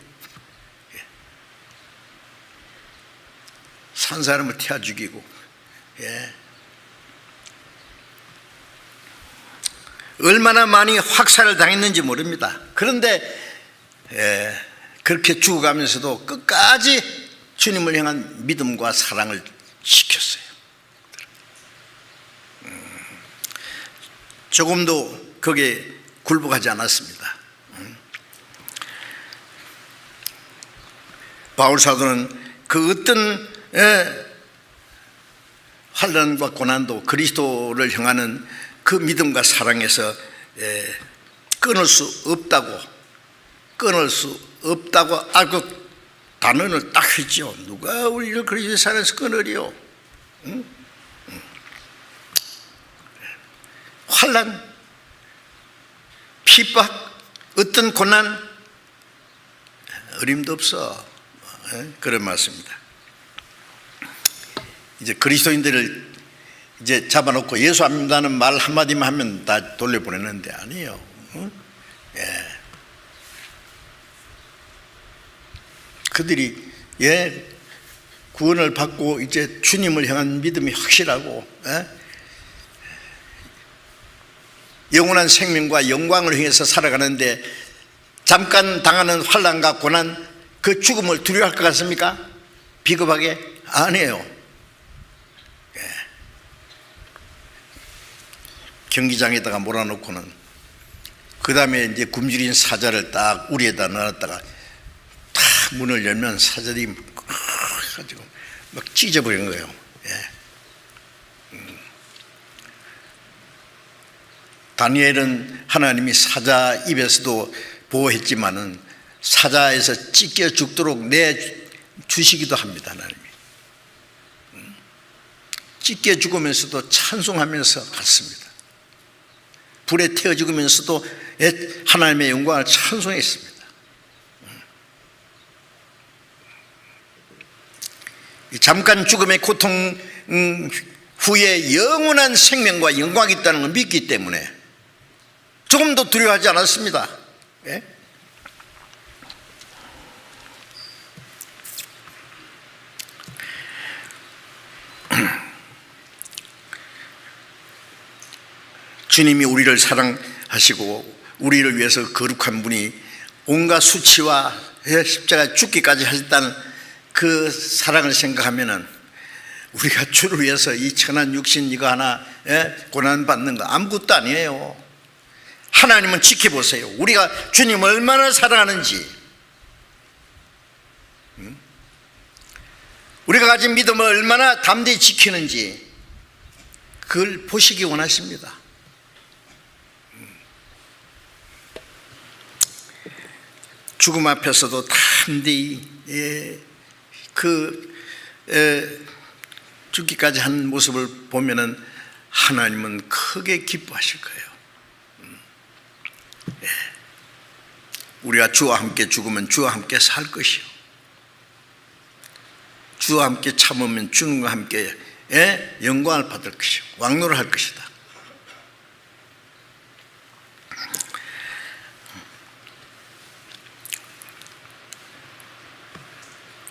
산 사람을 태워 죽이고. 얼마나 많이 확살을 당했는지 모릅니다. 그런데 그렇게 죽어가면서도 끝까지 주님을 향한 믿음과 사랑을 지켰어요. 조금도 거기에 굴복하지 않았습니다. 바울 사도는 그 어떤 환난과 고난도 그리스도를 향하는 그 믿음과 사랑에서 끊을 수 없다고 알고 단언을 딱 했죠. 누가 우리를 그리스도의 사랑에서 끊으리요? 환난, 핍박, 어떤 고난 어림도 없어. 그런 말씀입니다. 이제 그리스도인들을 이제 잡아놓고 예수 안 믿는다는 말 한마디만 하면 다 돌려보내는데 아니에요. 그들이 구원을 받고 이제 주님을 향한 믿음이 확실하고 영원한 생명과 영광을 향해서 살아가는데 잠깐 당하는 환난과 고난, 그 죽음을 두려워할 것 같습니까? 비겁하게? 아니에요. 경기장에다가 몰아놓고는 그 다음에 이제 굶주린 사자를 딱 우리에다 넣었다가 탁 문을 열면 사자들이 가지고 막 찢어버린 거예요. 다니엘은 하나님이 사자 입에서도 보호했지만은 사자에서 찢겨 죽도록 내주시기도 합니다. 하나님이 찢겨 죽으면서도 찬송하면서 갔습니다. 불에 태워 죽으면서도 하나님의 영광을 찬송했습니다. 잠깐 죽음의 고통 후에 영원한 생명과 영광이 있다는 걸 믿기 때문에 조금도 두려워하지 않았습니다. 주님이 우리를 사랑하시고 우리를 위해서 거룩한 분이 온갖 수치와 십자가 죽기까지 하셨다는 그 사랑을 생각하면은 우리가 주를 위해서 이 천한 육신 이거 하나 고난받는 거 아무것도 아니에요. 하나님은 지켜보세요. 우리가 주님을 얼마나 사랑하는지, 우리가 가진 믿음을 얼마나 담대히 지키는지 그걸 보시기 원하십니다. 죽음 앞에서도 담대히 죽기까지 한 모습을 보면은 하나님은 크게 기뻐하실 거예요. 우리가 주와 함께 죽으면 주와 함께 살 것이요, 주와 함께 참으면 주님과 함께 영광을 받을 것이요, 왕노를 할 것이다.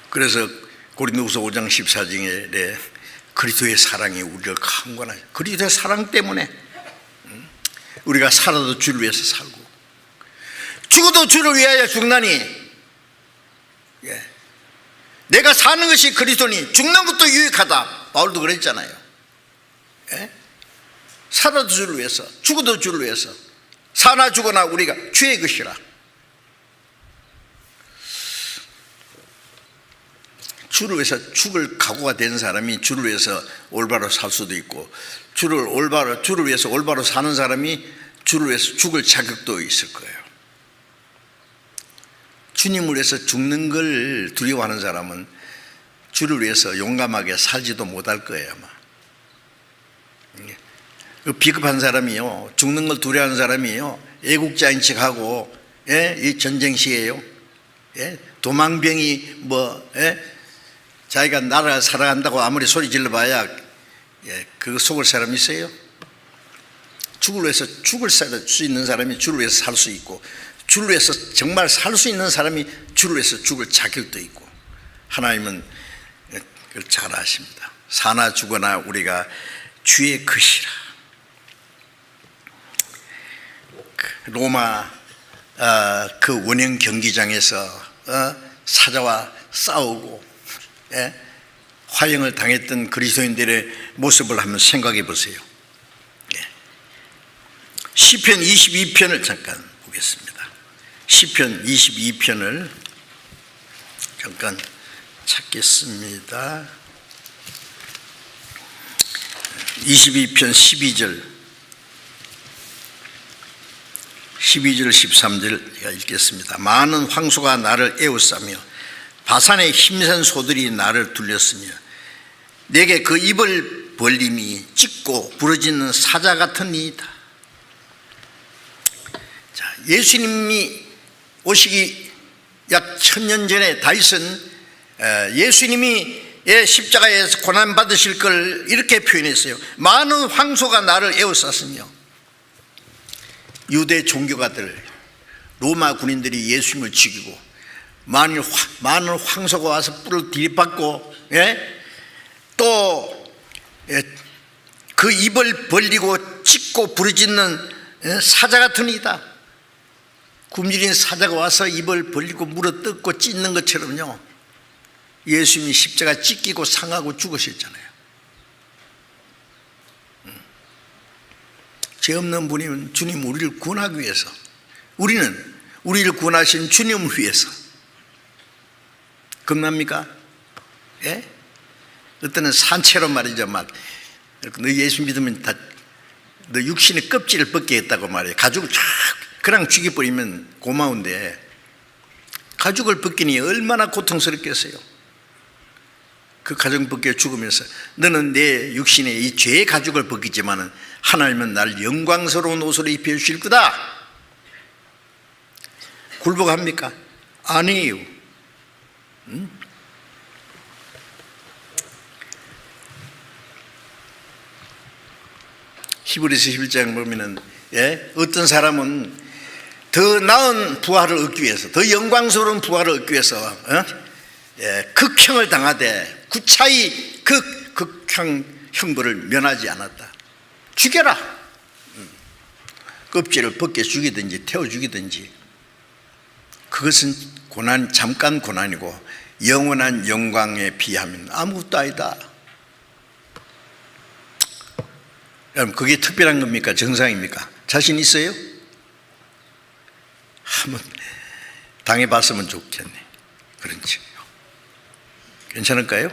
그래서 고린도후서 5장 14절에 그리스도의 사랑이 우리를 강권하죠. 그리스도의 사랑 때문에 우리가 살아도 주를 위해서 살고 죽어도 주를 위하여 죽나니, 내가 사는 것이 그리스도니 죽는 것도 유익하다. 바울도 그랬잖아요. 살아도 주를 위해서, 죽어도 주를 위해서, 사나 죽어나 우리가 주의 것이라. 주를 위해서 죽을 각오가 된 사람이 주를 위해서 올바로 살 수도 있고, 주를 위해서 올바로 사는 사람이 주를 위해서 죽을 자격도 있을 거예요. 주님을 위해서 죽는 걸 두려워하는 사람은 주를 위해서 용감하게 살지도 못할 거예요 아마. 그 비겁한 사람이요, 죽는 걸 두려워하는 사람이요, 애국자인 척하고, 이 전쟁 시에요, 도망병이 자기가 나라를 살아간다고 아무리 소리 질러봐야 그거 속을 사람 있어요? 주를 위해서 죽을 수 있는 사람이 주를 위해서 살 수 있고, 주를 위해서 정말 살 수 있는 사람이 주를 위해서 죽을 자격도 있고, 하나님은 그걸 잘 아십니다. 사나 죽거나 우리가 주의 것이라. 로마 그 원형 경기장에서 사자와 싸우고 화형을 당했던 그리스도인들의 모습을 한번 생각해 보세요. 시편 22편을 잠깐 보겠습니다. 시편 22편을 잠깐 찾겠습니다. 22편 12절 13절 제가 읽겠습니다. 많은 황소가 나를 에워싸며 바산의 힘센 소들이 나를 둘렸으며 내게 그 입을 벌림이 찢고 부러지는 사자 같은 이이다. 자, 예수님이 오시기 약 1000년 전에 다윗은 예수님이 십자가에서 고난받으실 걸 이렇게 표현했어요. 많은 황소가 나를 에워쌌으며, 유대 종교가들, 로마 군인들이 예수님을 죽이고 많은 황소가 와서 뿔을 들이받고 또 그 입을 벌리고 찢고 부르짖는 사자 같은 이다. 굶주린 사자가 와서 입을 벌리고 물어뜯고 찢는 것처럼요, 예수님이 십자가 찢기고 상하고 죽으셨잖아요. 죄 없는 분이면 주님 우리를 구원하기 위해서, 우리는 우리를 구원하신 주님을 위해서. 겁납니까? 예? 어떤 산채로 말이죠, 막 너 예수 믿으면 다 너 육신의 껍질을 벗기겠다고 말해요. 가죽을 쫙 그냥 죽여버리면 고마운데 가죽을 벗기니 얼마나 고통스럽겠어요. 그 가죽 벗겨 죽으면서 너는 내 육신의 이 죄의 가죽을 벗기지만은 하나님은 날 영광스러운 옷으로 입혀주실 거다. 굴복합니까? 아니에요. 히브리서 11장 보면은 어떤 사람은 더 나은 부활을 얻기 위해서, 더 영광스러운 부활을 얻기 위해서 극형을 당하되 구차히 그 극형 형벌을 면하지 않았다. 죽여라. 껍질을 벗겨 죽이든지 태워 죽이든지, 그것은 고난, 잠깐 고난이고 영원한 영광에 비하면 아무것도 아니다. 여러분, 그게 특별한 겁니까? 정상입니까? 자신 있어요? 한번 당해봤으면 좋겠네. 그런지 괜찮을까요?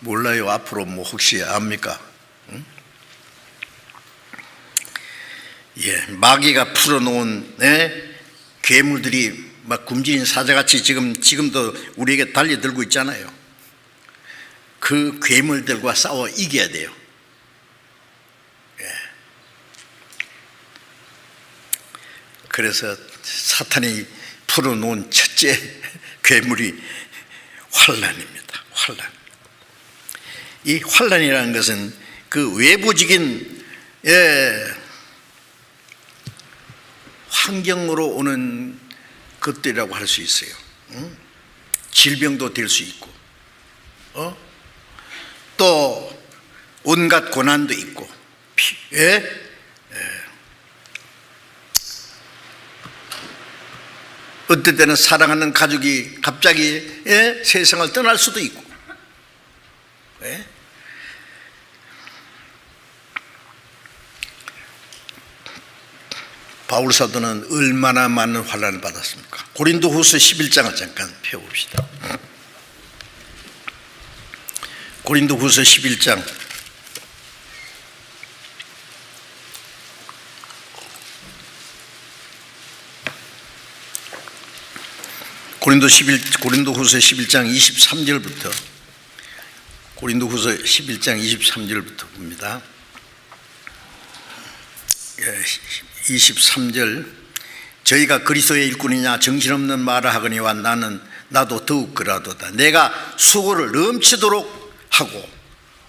몰라요. 앞으로 뭐 혹시 압니까? 응? 마귀가 풀어놓은 괴물들이 막 굶주린 사자같이 지금도 우리에게 달려들고 있잖아요. 그 괴물들과 싸워 이겨야 돼요. 그래서 사탄이 풀어놓은 첫째 괴물이 환난입니다. 환난. 이 환난이라는 것은 그 외부적인 환경으로 오는 것들이라고 할 수 있어요. 질병도 될 수 있고, 또 온갖 고난도 있고, 어떨 때는 사랑하는 가족이 갑자기 세상을 떠날 수도 있고, 바울 사도는 얼마나 많은 환난을 받았습니까? 고린도후서 11장을 잠깐 펴봅시다. 고린도후서 11장 고린도후서 11장 23절부터 고린도후서 11장 23절부터 봅니다. 23절 저희가 그리스도의 일꾼이냐 정신없는 말을 하거니와 나도 더욱 그러하도다. 내가 수고를 넘치도록 하고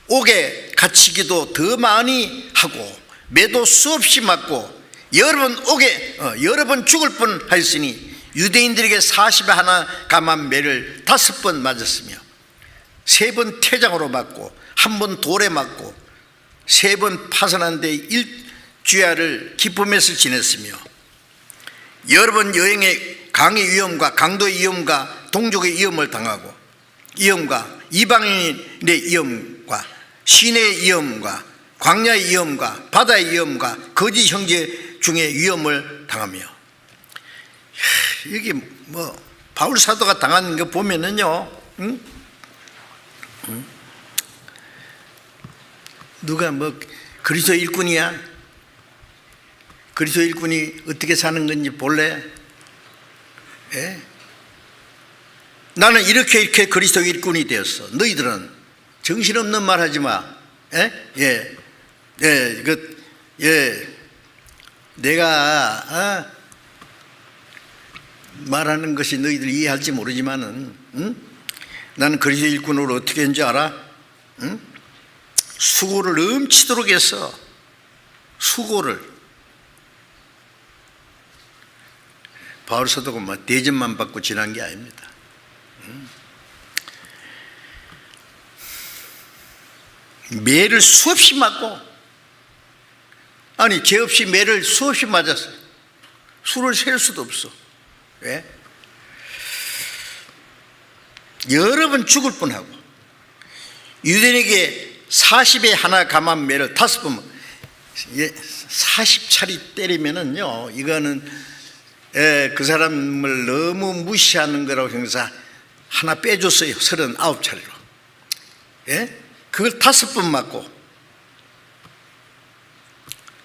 옥에 갇히기도 더 많이 하고 매도 수없이 맞고 여러 번 죽을 뻔하였으니 유대인들에게 40에 하나 감한 매를 5번 맞았으며 3번 태장으로 맞고 1번 돌에 맞고 3번 파선한 데 일주야를 기쁨에서 지냈으며 여러 번 여행의 강의 위험과 강도의 위험과 동족의 위험을 당하고 위험과 이방인의 위험과 시내의 위험과 광야의 위험과 바다의 위험과 거짓 형제 중에 위험을 당하며 여기 뭐 바울 사도가 당한 거 보면은요, 누가 뭐 그리스도 일꾼이야? 그리스도 일꾼이 어떻게 사는 건지 볼래? 예? 나는 이렇게 그리스도 일꾼이 되었어. 너희들은 정신없는 말 하지 마. 예? 내가 말하는 것이 너희들 이해할지 모르지만은 나는 그리스도 일꾼으로 어떻게 했는지 알아? 수고를 넘치도록 했어. 수고를. 바울 사도가 막 대접만 받고 지난 게 아닙니다. 매를 수없이 맞고, 아니 죄 없이 매를 수없이 맞았어요. 수를 셀 수도 없어. 왜? 여러 번 죽을 뻔하고 유대인에게 40에 하나 감한 매를 5번 40차례 때리면은요, 이거는 그 사람을 너무 무시하는 거라고 형사 하나 빼줬어요. 39차례로. 예? 그걸 5번 맞고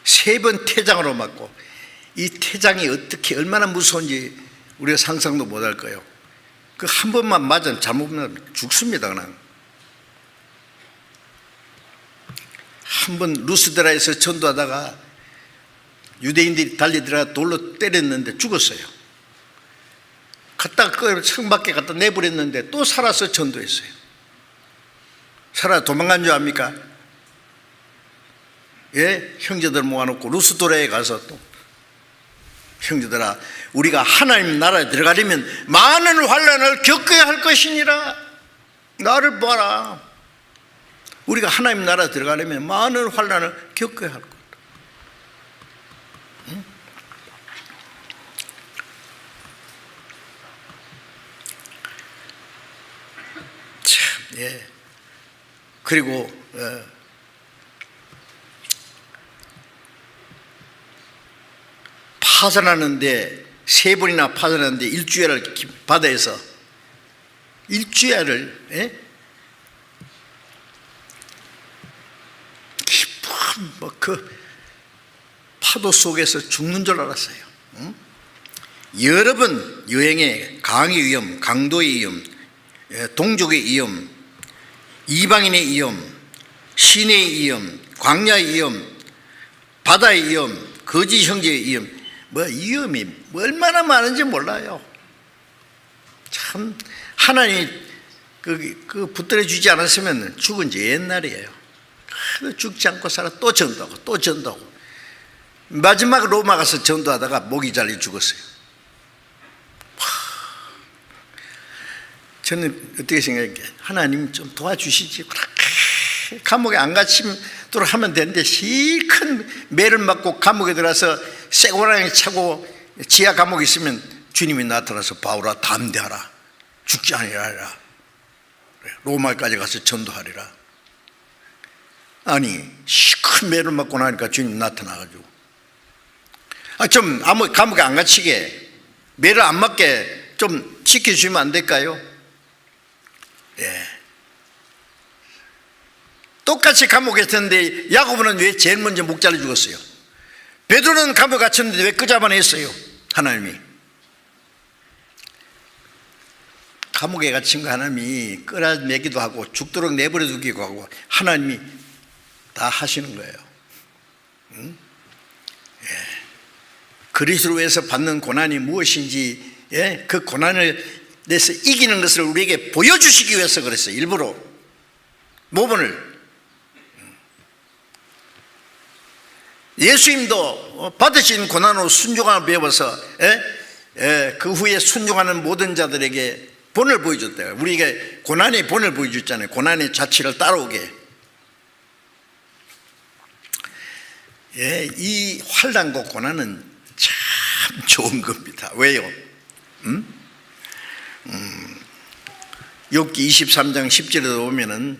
3번 태장으로 맞고, 이 태장이 어떻게 얼마나 무서운지 우리가 상상도 못할 거예요. 그 한 번만 맞으면 잘못하면 죽습니다. 그냥 한 번 루스드라에서 전도하다가 유대인들이 달려들어가 돌로 때렸는데 죽었어요. 갔다가 그 성 밖에 갖다 내버렸는데 또 살아서 전도했어요. 살아 도망간 줄 압니까? 예? 형제들 모아놓고 루스드라에 가서 또 형제들아, 우리가 하나님 나라에 들어가려면 많은 환난을 겪어야 할 것이니라. 나를 봐라. 우리가 하나님 나라에 들어가려면 많은 환난을 겪어야 할 것. 응? 참, 예. 그리고 파산하는데 3번이나 파산하는데 일주야를 바다에서 일주야를 깊은 그 파도 속에서 죽는 줄 알았어요. 응? 여러 번 여행에 강의 위험, 강도의 위험, 동족의 위험, 이방인의 위험, 시내의 위험, 광야의 위험, 바다의 위험, 거짓 형제의 위험, 뭐 위험이 얼마나 많은지 몰라요. 참 하나님이 그 붙들어 주지 않았으면 죽은 지 옛날이에요. 죽지 않고 살아 또 전도하고 또 전도하고, 마지막 로마 가서 전도하다가 목이 잘려 죽었어요. 저는 어떻게 생각해? 하나님 좀 도와주시지. 감옥에 안 갇히도록 하면 되는데 실큰 매를 맞고 감옥에 들어가서 쇠고랑이 차고 지하 감옥에 있으면 주님이 나타나서 바울아 담대하라, 죽지 아니하리라, 로마까지 가서 전도하리라. 아니 실큰 매를 맞고 나니까 주님 나타나가지고 좀 감옥에 안 갇히게 매를 안 맞게 좀 지켜주면 안 될까요? 예. 똑같이 감옥에 있었는데 야고보는 왜 제일 먼저 목 잘라 죽었어요? 베드로는 감옥에 갇혔는데 왜 끄잡아냈어요? 하나님이. 감옥에 갇힌 거 하나님이 끌어내기도 하고 죽도록 내버려 두기도 하고 하나님이 다 하시는 거예요. 응? 예. 그리스도로 해서 받는 고난이 무엇인지, 예? 그 고난을 내서 이기는 것을 우리에게 보여주시기 위해서 그랬어요. 일부러 모본을. 예수님도 받으신 고난으로 순종함을 배워서, 그 후에 순종하는 모든 자들에게 본을 보여줬대요. 우리에게 고난의 본을 보여줬잖아요. 고난의 자취를 따라오게. 예, 이 환난과 고난은 참 좋은 겁니다. 왜요? 욥기 23장 10절에 보면은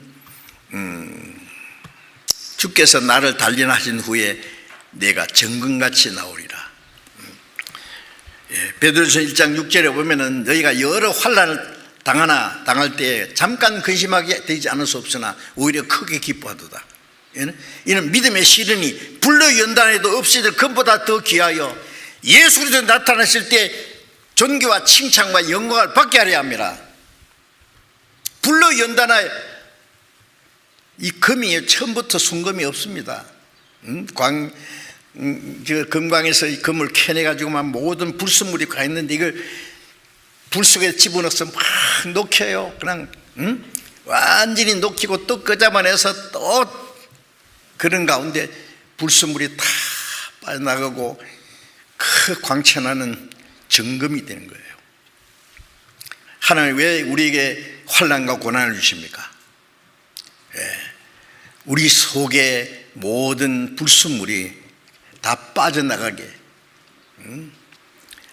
주께서 나를 단련하신 후에 내가 정금같이 나오리라. 베드로전서 1장 6절에 보면은 너희가 여러 환난을 당할 때 잠깐 근심하게 되지 않을 수 없으나 오히려 크게 기뻐하도다. 이는 믿음의 시련이 불로 연단해도 없이들 그보다 더 귀하여 예수 그리스도 나타나실 때 존귀와 칭찬과 영광을 받게 하려 함이라. 불로 연단하여, 이 금이 처음부터 순금이 없습니다. 금광에서 이 금을 캐내가지고만 모든 불순물이 가 있는데 이걸 불 속에 집어넣어서 막 녹여요. 그냥 완전히 녹이고 또 끄잡아내서 또 그런 가운데 불순물이 다 빠져나가고 그 광채나는 정금이 되는 거예요. 하나님 왜 우리에게 환난과 고난을 주십니까? 우리 속에 모든 불순물이 다 빠져나가게,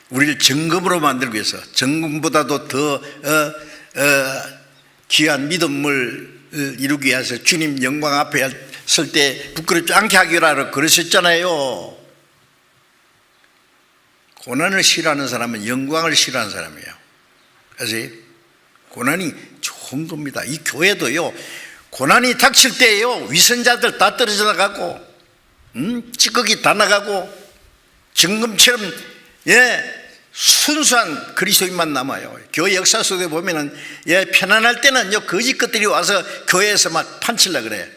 우리를 정금으로 만들기 위해서, 정금보다도 더 귀한 믿음을 이루기 위해서 주님 영광 앞에 설 때 부끄럽지 않게 하기로 그러셨잖아요. 고난을 싫어하는 사람은 영광을 싫어하는 사람이에요. 그래서 고난이 좋은 겁니다. 이 교회도요, 고난이 닥칠 때에요, 위선자들 다 떨어져 나가고, 찌꺼기 다 나가고, 정금처럼, 순수한 그리스도인만 남아요. 교회 역사 속에 보면은, 편안할 때는요, 거짓 것들이 와서 교회에서 막 판치려고 그래요.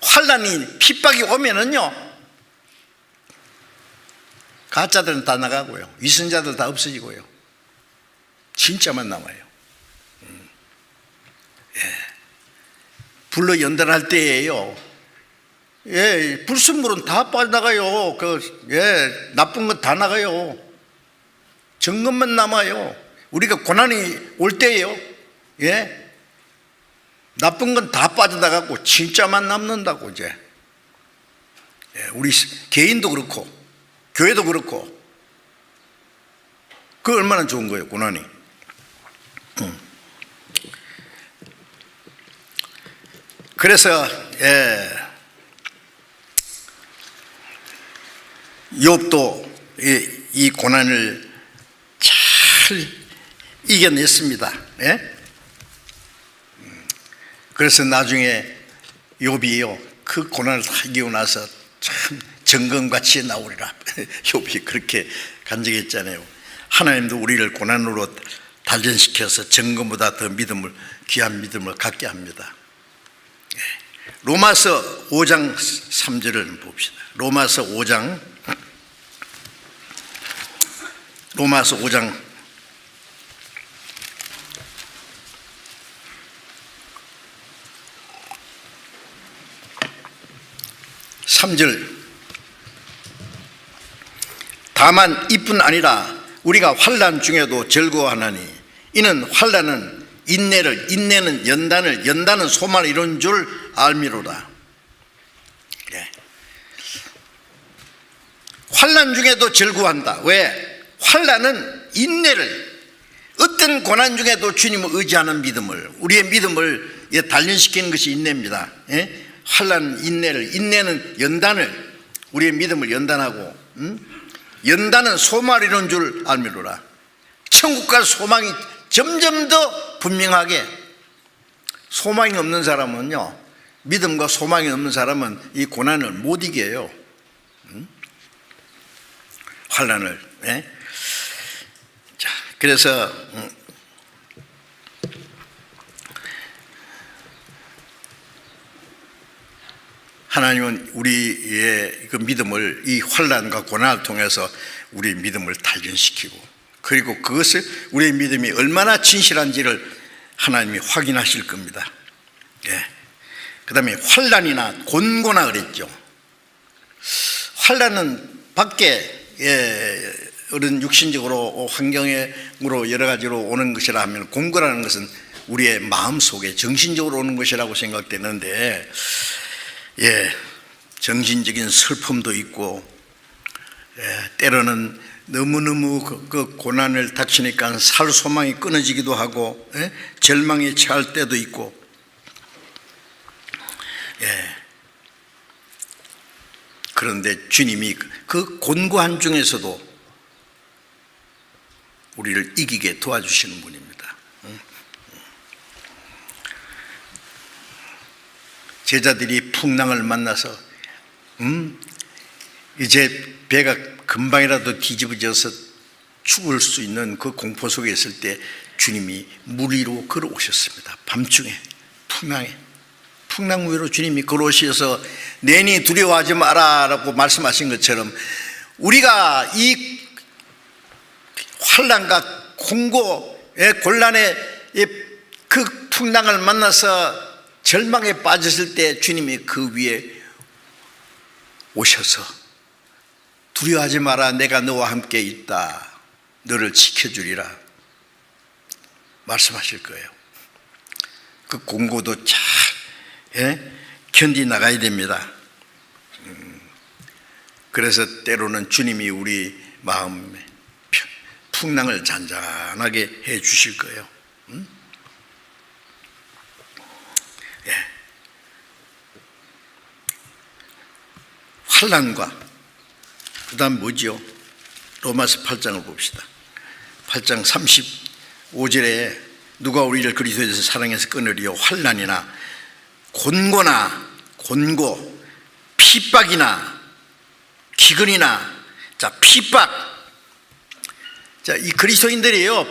환난이, 핍박이 오면은요, 가짜들은 다 나가고요, 위선자들 다 없어지고요, 진짜만 남아요. 불로 연단할 때예요, 불순물은 다 빠져나가요. 나쁜 건 다 나가요. 정금만 남아요. 우리가 고난이 올 때예요, 나쁜 건 다 빠져나가고 진짜만 남는다고. 이제 우리 개인도 그렇고 교회도 그렇고, 그 얼마나 좋은 거예요, 고난이. 그래서 욥도 이 고난을 잘 이겨냈습니다. 그래서 나중에 욥이요, 그 고난을 다 이기고 나서 참 정금같이 나오리라. 욥이 그렇게 간증했잖아요. 하나님도 우리를 고난으로 단련시켜서 정금보다 더 귀한 믿음을 갖게 합니다. 로마서 5장 3절을 봅시다. 로마서 5장 3절. 다만 이뿐 아니라 우리가 환난 중에도 즐거워하나니 이는 환난은 인내를, 인내는 연단을, 연단은 소망을 이룬 줄 알미로라. 환난 중에도 즐거워한다. 왜? 환난은 인내를, 어떤 고난 중에도 주님을 의지하는 믿음을, 우리의 믿음을 단련시키는 것이 인내입니다. 환난 인내를, 인내는 연단을, 우리의 믿음을 연단하고, 연단은 소망을 이룬 줄 알미로라. 천국 갈 소망이 점점 더 분명하게. 소망이 없는 사람은요, 믿음과 소망이 없는 사람은 이 고난을 못 이겨요. 환난을. 자, 그래서 하나님은 우리의 그 믿음을 이 환난과 고난을 통해서 우리의 믿음을 단련시키고, 그리고 그것을 우리의 믿음이 얼마나 진실한지를 하나님이 확인하실 겁니다. 예. 그 다음에 환난이나 곤고나 그랬죠. 환난은 밖에 어른 육신적으로 환경으로 여러 가지로 오는 것이라 하면, 곤고라는 것은 우리의 마음속에 정신적으로 오는 것이라고 생각되는데, 정신적인 슬픔도 있고, 때로는 너무너무 그 고난을 닥치니까 살 소망이 끊어지기도 하고, 절망에 처할 때도 있고, 그런데 주님이 그 곤고한 중에서도 우리를 이기게 도와주시는 분입니다. 제자들이 풍랑을 만나서 이제 배가 금방이라도 뒤집어져서 죽을 수 있는 그 공포 속에 있을 때 주님이 물 위로 걸어오셨습니다. 밤중에 풍랑 위로 주님이 걸어오셔서 내니 두려워하지 마라 라고 말씀하신 것처럼, 우리가 이 환난과 공고의 곤란의 그 풍랑을 만나서 절망에 빠졌을 때 주님이 그 위에 오셔서 두려워하지 마라, 내가 너와 함께 있다, 너를 지켜주리라 말씀하실 거예요. 그 공고도 잘 견디 나가야 됩니다. 그래서 때로는 주님이 우리 마음에 풍랑을 잔잔하게 해 주실 거예요. 환난과 그 다음 뭐죠? 로마서 8장을 봅시다. 8장 35절에 누가 우리를 그리스도에서 사랑해서 끊으리요, 환난이나 곤고 핍박이나 기근이나. 자, 핍박. 자, 이 그리스도인들이요,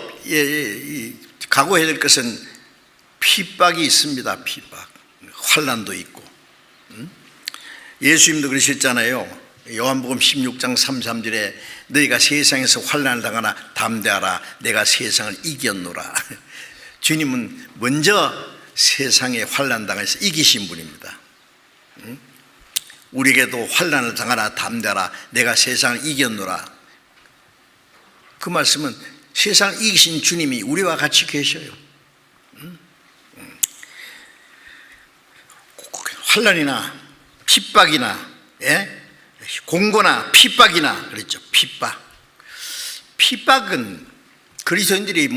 각오해야 될 것은 핍박이 있습니다. 핍박, 환난도 있고. 예수님도 그러셨잖아요. 요한복음 16장 33절에 너희가 세상에서 환난을 당하나 담대하라, 내가 세상을 이겼노라. 주님은 먼저 세상에 환난 당해서 이기신 분입니다. 우리에게도 환난을 당하나 담대하라, 내가 세상을 이겼노라. 그 말씀은 세상을 이기신 주님이 우리와 같이 계셔요. 환난이나 핍박이나, 공고나 핍박이나 그랬죠. 핍박은 그리스도인들이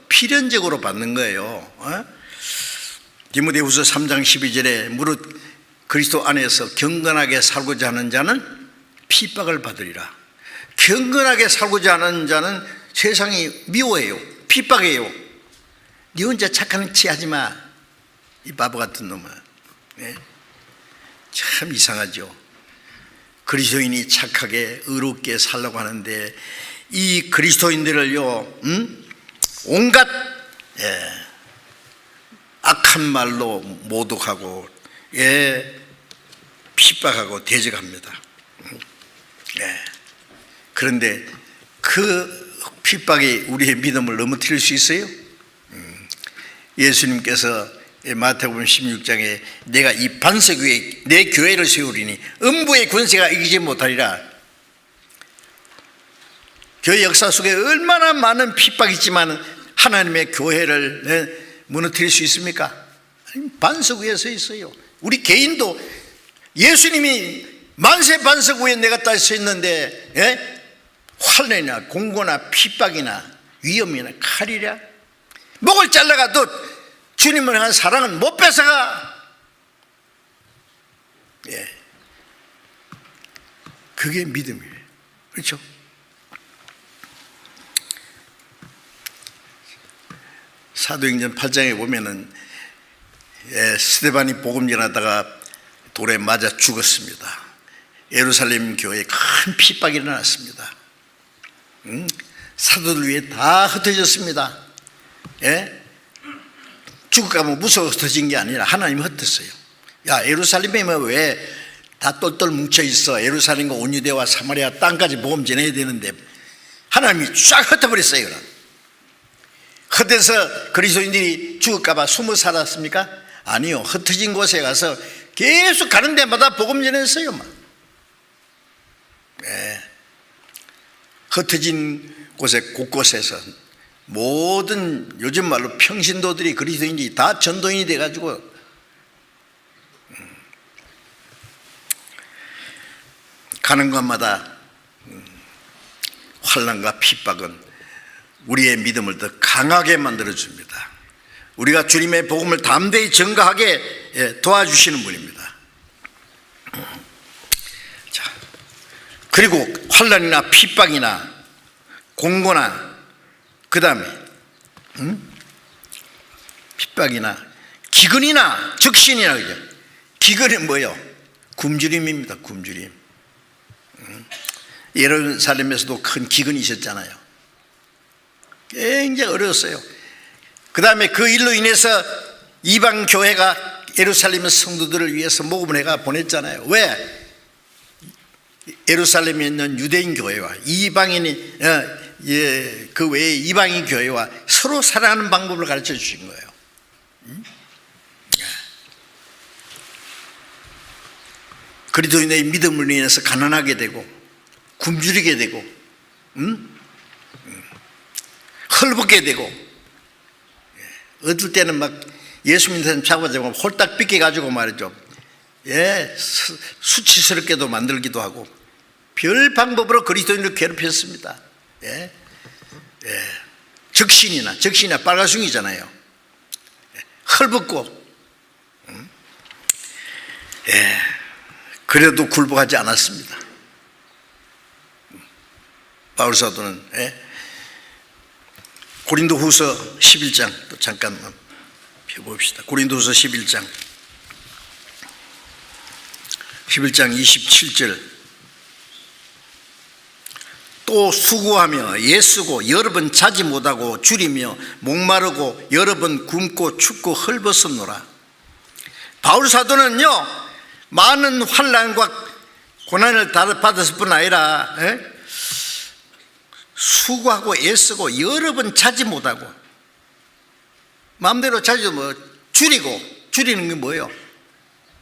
필연적으로 받는 거예요. 디모데후서 3장 12절에 무릇 그리스도 안에서 경건하게 살고자 하는 자는 핍박을 받으리라. 경건하게 살고자 하는 자는 세상이 미워해요, 핍박해요. 네 혼자 착한 치 하지 마, 이 바보 같은 놈아. 참 이상하죠. 그리스도인이 착하게 의롭게 살려고 하는데 이 그리스도인들을요, 온갖 악한 말로 모독하고 핍박하고 대적합니다. 그런데 그 핍박이 우리의 믿음을 넘어뜨릴 수 있어요? 예수님께서 마태복음 16장에 내가 이 반석 위에 내 교회를 세우리니 음부의 권세가 이기지 못하리라. 교회 역사 속에 얼마나 많은 핍박이 있지만 하나님의 교회를 무너뜨릴 수 있습니까? 반석 위에 서 있어요. 우리 개인도 예수님이 만세 반석 위에 내가 딱 서 있는데 환난이나 공고나 핍박이나 위험이나 칼이랴, 목을 잘라가도 주님을 향한 사랑은 못 뺏어가. 그게 믿음이에요. 그렇죠? 사도행전 8장에 보면은 스데반이 복음 전하다가 돌에 맞아 죽었습니다. 예루살렘 교회에 큰 핍박이 일어났습니다. 사도들 위에 다 흩어졌습니다. 죽을까 봐 무서워서 흩어진 게 아니라 하나님이 흩었어요. 야, 예루살렘에 왜 다 똘똘 뭉쳐 있어. 예루살렘과 온 유대와 사마리아 땅까지 복음 전해야 되는데 하나님이 쫙 흩어버렸어요. 흩어서 그리스도인들이 죽을까 봐 숨어 살았습니까? 아니요. 흩어진 곳에 가서 계속 가는 데마다 복음 전했어요. 네. 흩어진 곳에 곳곳에서 모든 요즘 말로 평신도들이 그리스도인들이 다 전도인이 돼가지고 가는 곳마다 환난과 핍박은 우리의 믿음을 더 강하게 만들어줍니다. 우리가 주님의 복음을 담대히 전가하게 도와주시는 분입니다. 자, 그리고 환난이나 핍박이나 공고나 그 다음에 핍박이나 기근이나 적신이나 그죠? 기근은 뭐예요? 굶주림입니다. 굶주림. 예루살렘에서도 큰 기근이 있었잖아요. 굉장히 어려웠어요. 그 다음에 그 일로 인해서 이방 교회가 예루살렘의 성도들을 위해서 모금을 해가 보냈잖아요. 왜? 예루살렘에 있는 유대인 교회와 이방인이 그 외에 이방인 교회와 서로 살아가는 방법을 가르쳐 주신 거예요. 그리스도인의 믿음을 인해서 가난하게 되고 굶주리게 되고 헐벗게 되고 어떨 때는 막 예수 믿는 사람 잡아주고 홀딱 삐껴가지고 말이죠. 수치스럽게도 만들기도 하고 별 방법으로 그리스도인을 괴롭혔습니다. 적신이나 빨가숭이잖아요. 헐벗고 그래도 굴복하지 않았습니다. 바울 사도는 고린도후서 11장 또 잠깐만 펴봅시다. 고린도후서 11장 27절 또 수고하며 애쓰고 여러 번 자지 못하고 줄이며 목마르고 여러 번 굶고 춥고 헐벗었노라. 바울 사도는요 많은 환난과 고난을 받았을 뿐 아니라 수고하고 애쓰고 여러 번 자지 못하고 마음대로 자지 뭐 줄이는 게 뭐예요?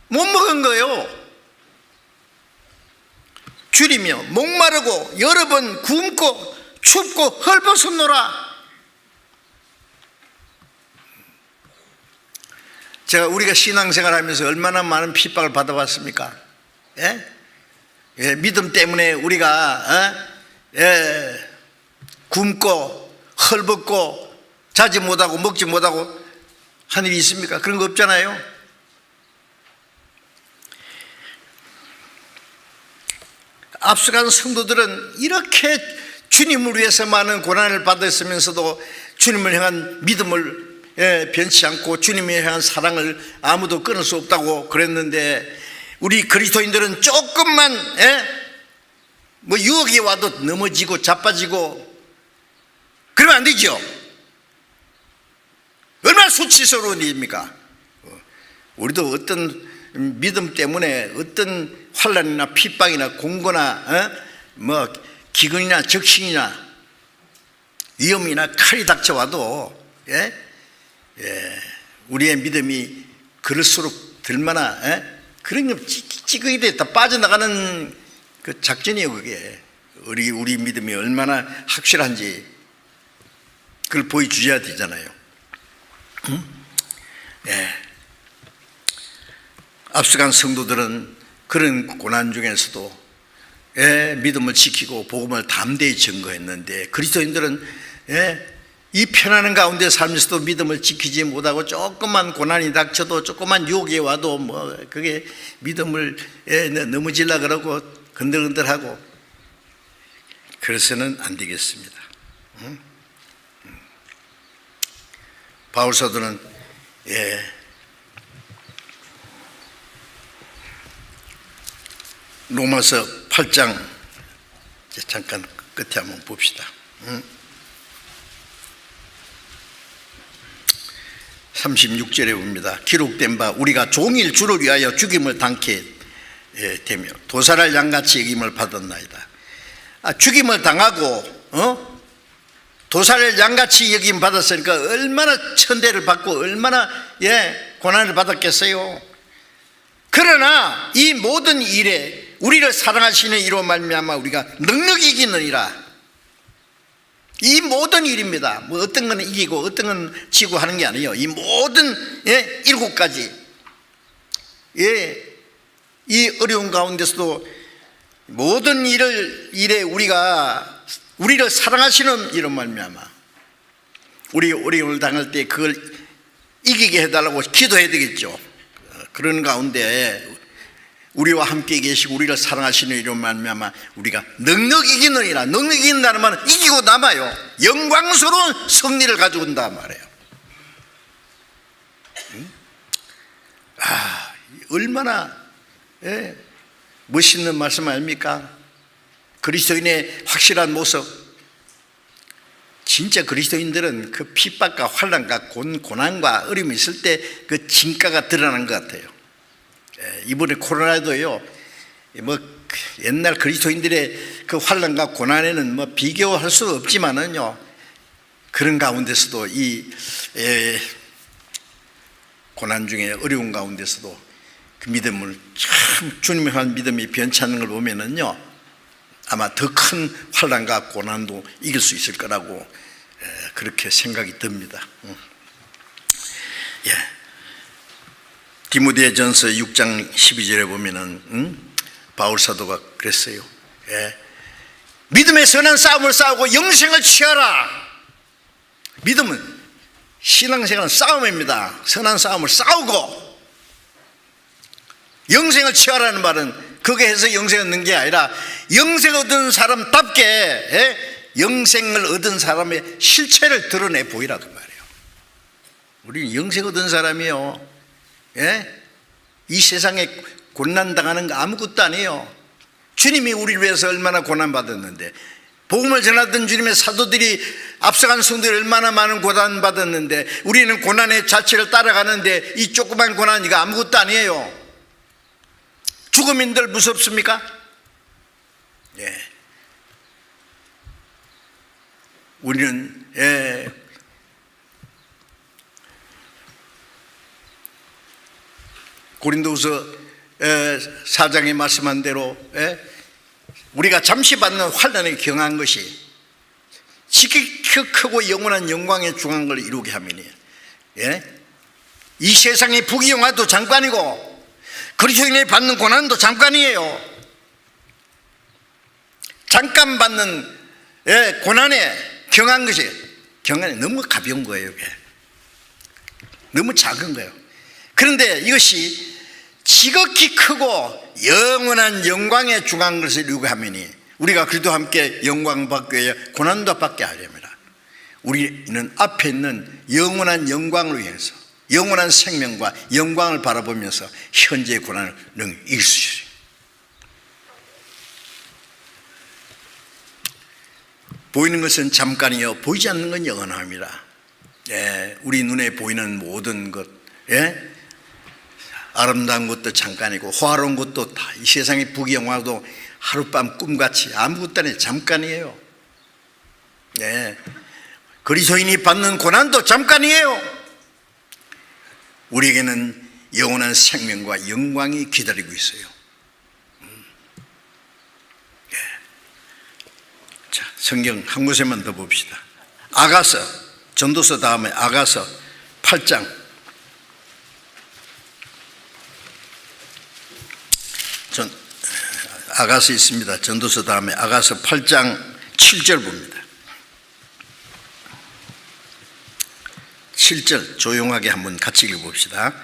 못 먹은 거예요. 줄이며 목마르고 여러 번 굶고 춥고 헐벗었노라. 우리가 신앙생활하면서 얼마나 많은 핍박을 받아봤습니까? 믿음 때문에 우리가 굶고 헐벗고 자지 못하고 먹지 못하고 한 일이 있습니까? 그런 거 없잖아요. 앞서간 성도들은 이렇게 주님을 위해서 많은 고난을 받았으면서도 주님을 향한 믿음을 변치 않고 주님을 향한 사랑을 아무도 끊을 수 없다고 그랬는데 우리 그리스도인들은 조금만 뭐 유혹이 와도 넘어지고 자빠지고 그러면 안 되죠. 얼마나 수치스러운 일입니까? 우리도 어떤 믿음 때문에 어떤 환난이나 핍박이나 공고나 뭐 기근이나 적신이나 위험이나 칼이 닥쳐와도 우리의 믿음이 그럴수록 들마나 그런 게 찌그이 돼 다 빠져나가는 그 작전이에요. 그게 우리 믿음이 얼마나 확실한지 그걸 보여주셔야 되잖아요. 앞서간 성도들은 그런 고난 중에서도 믿음을 지키고 복음을 담대히 전거했는데 그리스도인들은 이 편안한 가운데 살면서도 믿음을 지키지 못하고 조금만 고난이 닥쳐도 조금만 유혹이 와도 뭐 그게 믿음을 넘어질라 그러고 건들건들하고 그래서는 안 되겠습니다. 바울 사도는 로마서 8장 잠깐 끝에 한번 봅시다. 36절에 봅니다. 기록된 바 우리가 종일 주를 위하여 죽임을 당케 되며 도살할 양같이 여김을 받았나이다. 죽임을 당하고 도살할 양같이 여김 받았으니까 얼마나 천대를 받고 얼마나 고난을 받았겠어요. 그러나 이 모든 일에 우리를 사랑하시는 이로 말미암아 우리가 넉넉히 이기느니라. 이 모든 일입니다. 뭐 어떤 건 이기고 어떤 건 지고 하는 게 아니에요. 이 모든 7가지 이 어려운 가운데서도 모든 일에 우리를 사랑하시는 이로 말미암아 우리 어려움을 당할 때 그걸 이기게 해달라고 기도해야 되겠죠. 그런 가운데 우리와 함께 계시고 우리를 사랑하시는 이로 말미암아 우리가 넉넉히 이기느니라. 넉넉히 이긴다는 말은 이기고 남아요. 영광스러운 승리를 가지고 온다 말이에요. 얼마나 멋있는 말씀 아닙니까? 그리스도인의 확실한 모습. 진짜 그리스도인들은 그 핍박과 환난과 고난과 어려움이 있을 때 그 진가가 드러나는 것 같아요. 이번에 코로나도요, 뭐 옛날 그리스도인들의 그 환난과 고난에는 뭐 비교할 수 없지만은요, 그런 가운데서도 이 고난 중에 어려운 가운데서도 그 믿음을 참 주님의 한 믿음이 변찮는 걸 보면은요, 아마 더 큰 환난과 고난도 이길 수 있을 거라고 그렇게 생각이 듭니다. 디모데전서 6장 12절에 보면은 바울 사도가 그랬어요. 믿음의 선한 싸움을 싸우고 영생을 취하라. 믿음은 신앙생활은 싸움입니다. 선한 싸움을 싸우고 영생을 취하라는 말은 그게 해서 영생 얻는 게 아니라 영생 얻은 사람답게 영생을 얻은 사람의 실체를 드러내 보이라 그 말이에요. 우리는 영생 얻은 사람이요, 이 세상에 고난당하는 거 아무것도 아니에요. 주님이 우리를 위해서 얼마나 고난받았는데, 복음을 전하던 주님의 사도들이 앞서간 성도들이 얼마나 많은 고난받았는데, 우리는 고난의 자체를 따라가는데 이 조그만 고난 이거 아무것도 아니에요. 죽음인들 무섭습니까? 우리는 고린도후서 4장에 말씀한 대로 우리가 잠시 받는 환난에 경한 것이 지극히 크고 영원한 영광의 중한 걸 이루게 하미니, 이 세상의 부귀영화도 잠깐이고 그리스도인이 받는 고난도 잠깐이에요. 잠깐 받는 고난에 경한 것이, 경한이 너무 가벼운 거예요. 이게 너무 작은 거예요. 그런데 이것이 지극히 크고 영원한 영광에 중한 것을 이루게 하면이 우리가 그리스도와 함께 영광 받기 위해 고난도 받게 하렵니다. 우리는 앞에 있는 영원한 영광을 위해서 영원한 생명과 영광을 바라보면서 현재의 고난을 능 이길 수 있어요. 보이는 것은 잠깐이요, 보이지 않는 건 영원합니다. 우리 눈에 보이는 모든 것, 아름다운 것도 잠깐이고 화려한 것도 다 이 세상의 부귀영화도 하룻밤 꿈같이 아무것도 아니에요. 잠깐이에요. 그리스도인이 받는 고난도 잠깐이에요. 우리에게는 영원한 생명과 영광이 기다리고 있어요. 자, 성경 한 곳에만 더 봅시다. 아가서, 전도서 다음에 아가서 8장. 아가서 있습니다. 전도서 다음에 아가서 8장 7절 봅니다. 7절 조용하게 한번 같이 읽어봅시다.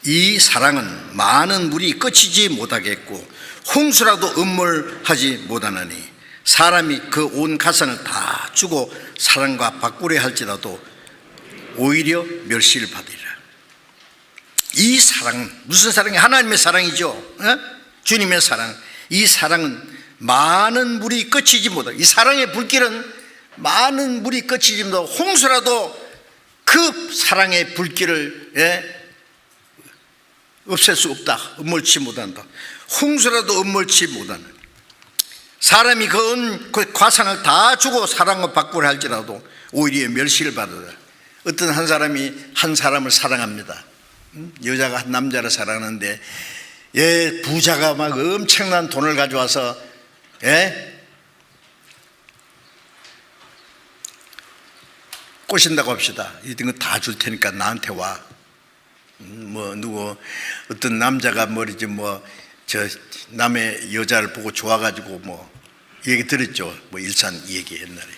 이 사랑은 많은 물이 끝이지 못하겠고 홍수라도 음몰하지 못하나니 사람이 그 온 가산을 다 주고 사랑과 바꾸려 할지라도 오히려 멸시를 받으리라. 이 사랑은 무슨 사랑이? 하나님의 사랑이죠. 주님의 사랑. 이 사랑은 많은 물이 끝이지 못하고, 이 사랑의 불길은 많은 물이 끝이지 못하고 홍수라도 그 사랑의 불길을 없앨 수 없다. 음몰치 못한다. 홍수라도 엄몰치 못하는, 사람이 그 과상을 다 주고 사랑을 바꾸려 할지라도 오히려 멸시를 받으라. 어떤 한 사람이 한 사람을 사랑합니다. 여자가 한 남자를 사랑하는데 부자가 막 엄청난 돈을 가져와서 꼬신다고 합시다. 이런 거 다 줄 테니까 나한테 와. 어떤 남자가 저 남의 여자를 보고 좋아가지고 얘기 들었죠. 일산 얘기 옛날에.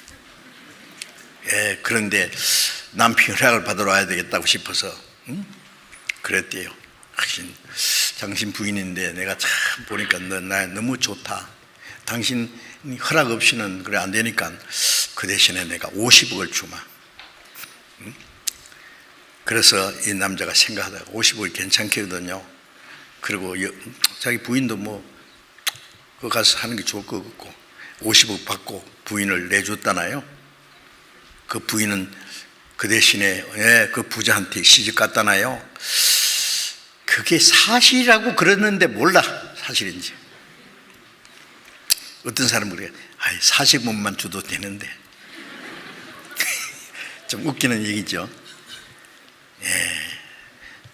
그런데 남편 허락을 받으러 와야 되겠다고 싶어서 그랬대요. 당신 부인인데 내가 참 보니까 너 나 너무 좋다. 당신 허락 없이는 그래 안 되니까 그 대신에 내가 50억을 주마. 그래서 이 남자가 생각하다가 50억이 괜찮거든요. 그리고 자기 부인도 그거 가서 하는 게 좋을 것 같고 50억 받고 부인을 내줬잖아요. 그 부인은 그 대신에 그 부자한테 시집 갔잖아요. 그게 사실이라고 그랬는데 몰라 사실인지. 어떤 사람은 그래 40억만 줘도 되는데 좀 웃기는 얘기죠.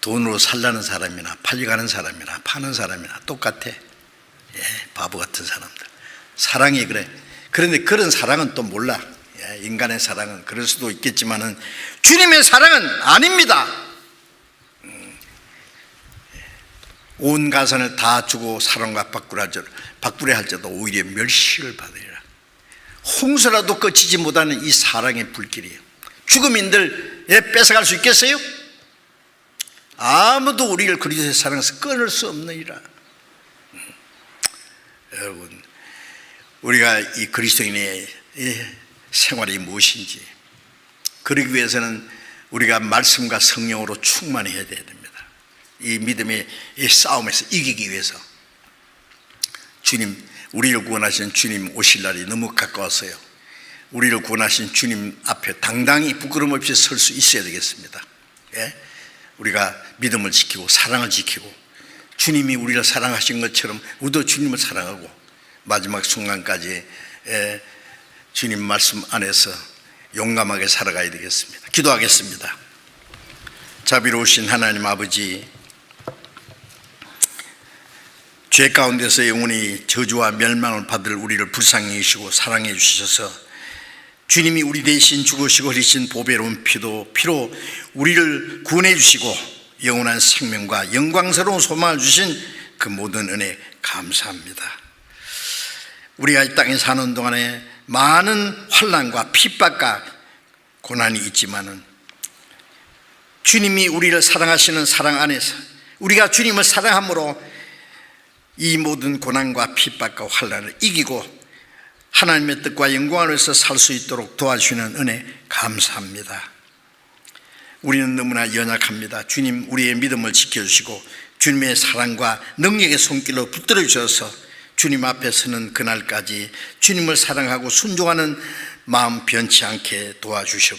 돈으로 살라는 사람이나 팔려가는 사람이나 파는 사람이나 똑같아. 바보 같은 사람들. 사랑이 그래. 그런데 그런 사랑은 또 몰라. 인간의 사랑은 그럴 수도 있겠지만은 주님의 사랑은 아닙니다. 온 가산을 다 주고 사랑과 바꾸려 할지라도 오히려 멸시를 받으리라. 홍수라도 꺼지지 못하는 이 사랑의 불길이에요. 죽음인들 뺏어갈 수 있겠어요? 아무도 우리를 그리스도의 사랑에서 끊을 수 없느니라. 여러분, 우리가 이 그리스도인의 생활이 무엇인지, 그러기 위해서는 우리가 말씀과 성령으로 충만해야 됩니다. 이 믿음의 이 싸움에서 이기기 위해서 우리를 구원하신 주님 오실 날이 너무 가까웠어요. 우리를 구원하신 주님 앞에 당당히 부끄럼 없이 설 수 있어야 되겠습니다. 우리가 믿음을 지키고 사랑을 지키고 주님이 우리를 사랑하신 것처럼 우리도 주님을 사랑하고 마지막 순간까지 주님 말씀 안에서 용감하게 살아가야 되겠습니다. 기도하겠습니다. 자비로우신 하나님 아버지, 죄 가운데서 영원히 저주와 멸망을 받을 우리를 불쌍히 여기시고 사랑해 주셔서 주님이 우리 대신 죽으시고 흘리신 보배로운 피로 우리를 구원해 주시고 영원한 생명과 영광스러운 소망을 주신 그 모든 은혜 감사합니다. 우리가 이 땅에 사는 동안에 많은 환난과 핍박과 고난이 있지만은 주님이 우리를 사랑하시는 사랑 안에서 우리가 주님을 사랑함으로 이 모든 고난과 핍박과 환난을 이기고 하나님의 뜻과 영광을 위해서 살 수 있도록 도와주시는 은혜 감사합니다. 우리는 너무나 연약합니다. 주님, 우리의 믿음을 지켜주시고 주님의 사랑과 능력의 손길로 붙들어 주셔서 주님 앞에 서는 그날까지 주님을 사랑하고 순종하는 마음 변치 않게 도와주시옵소서.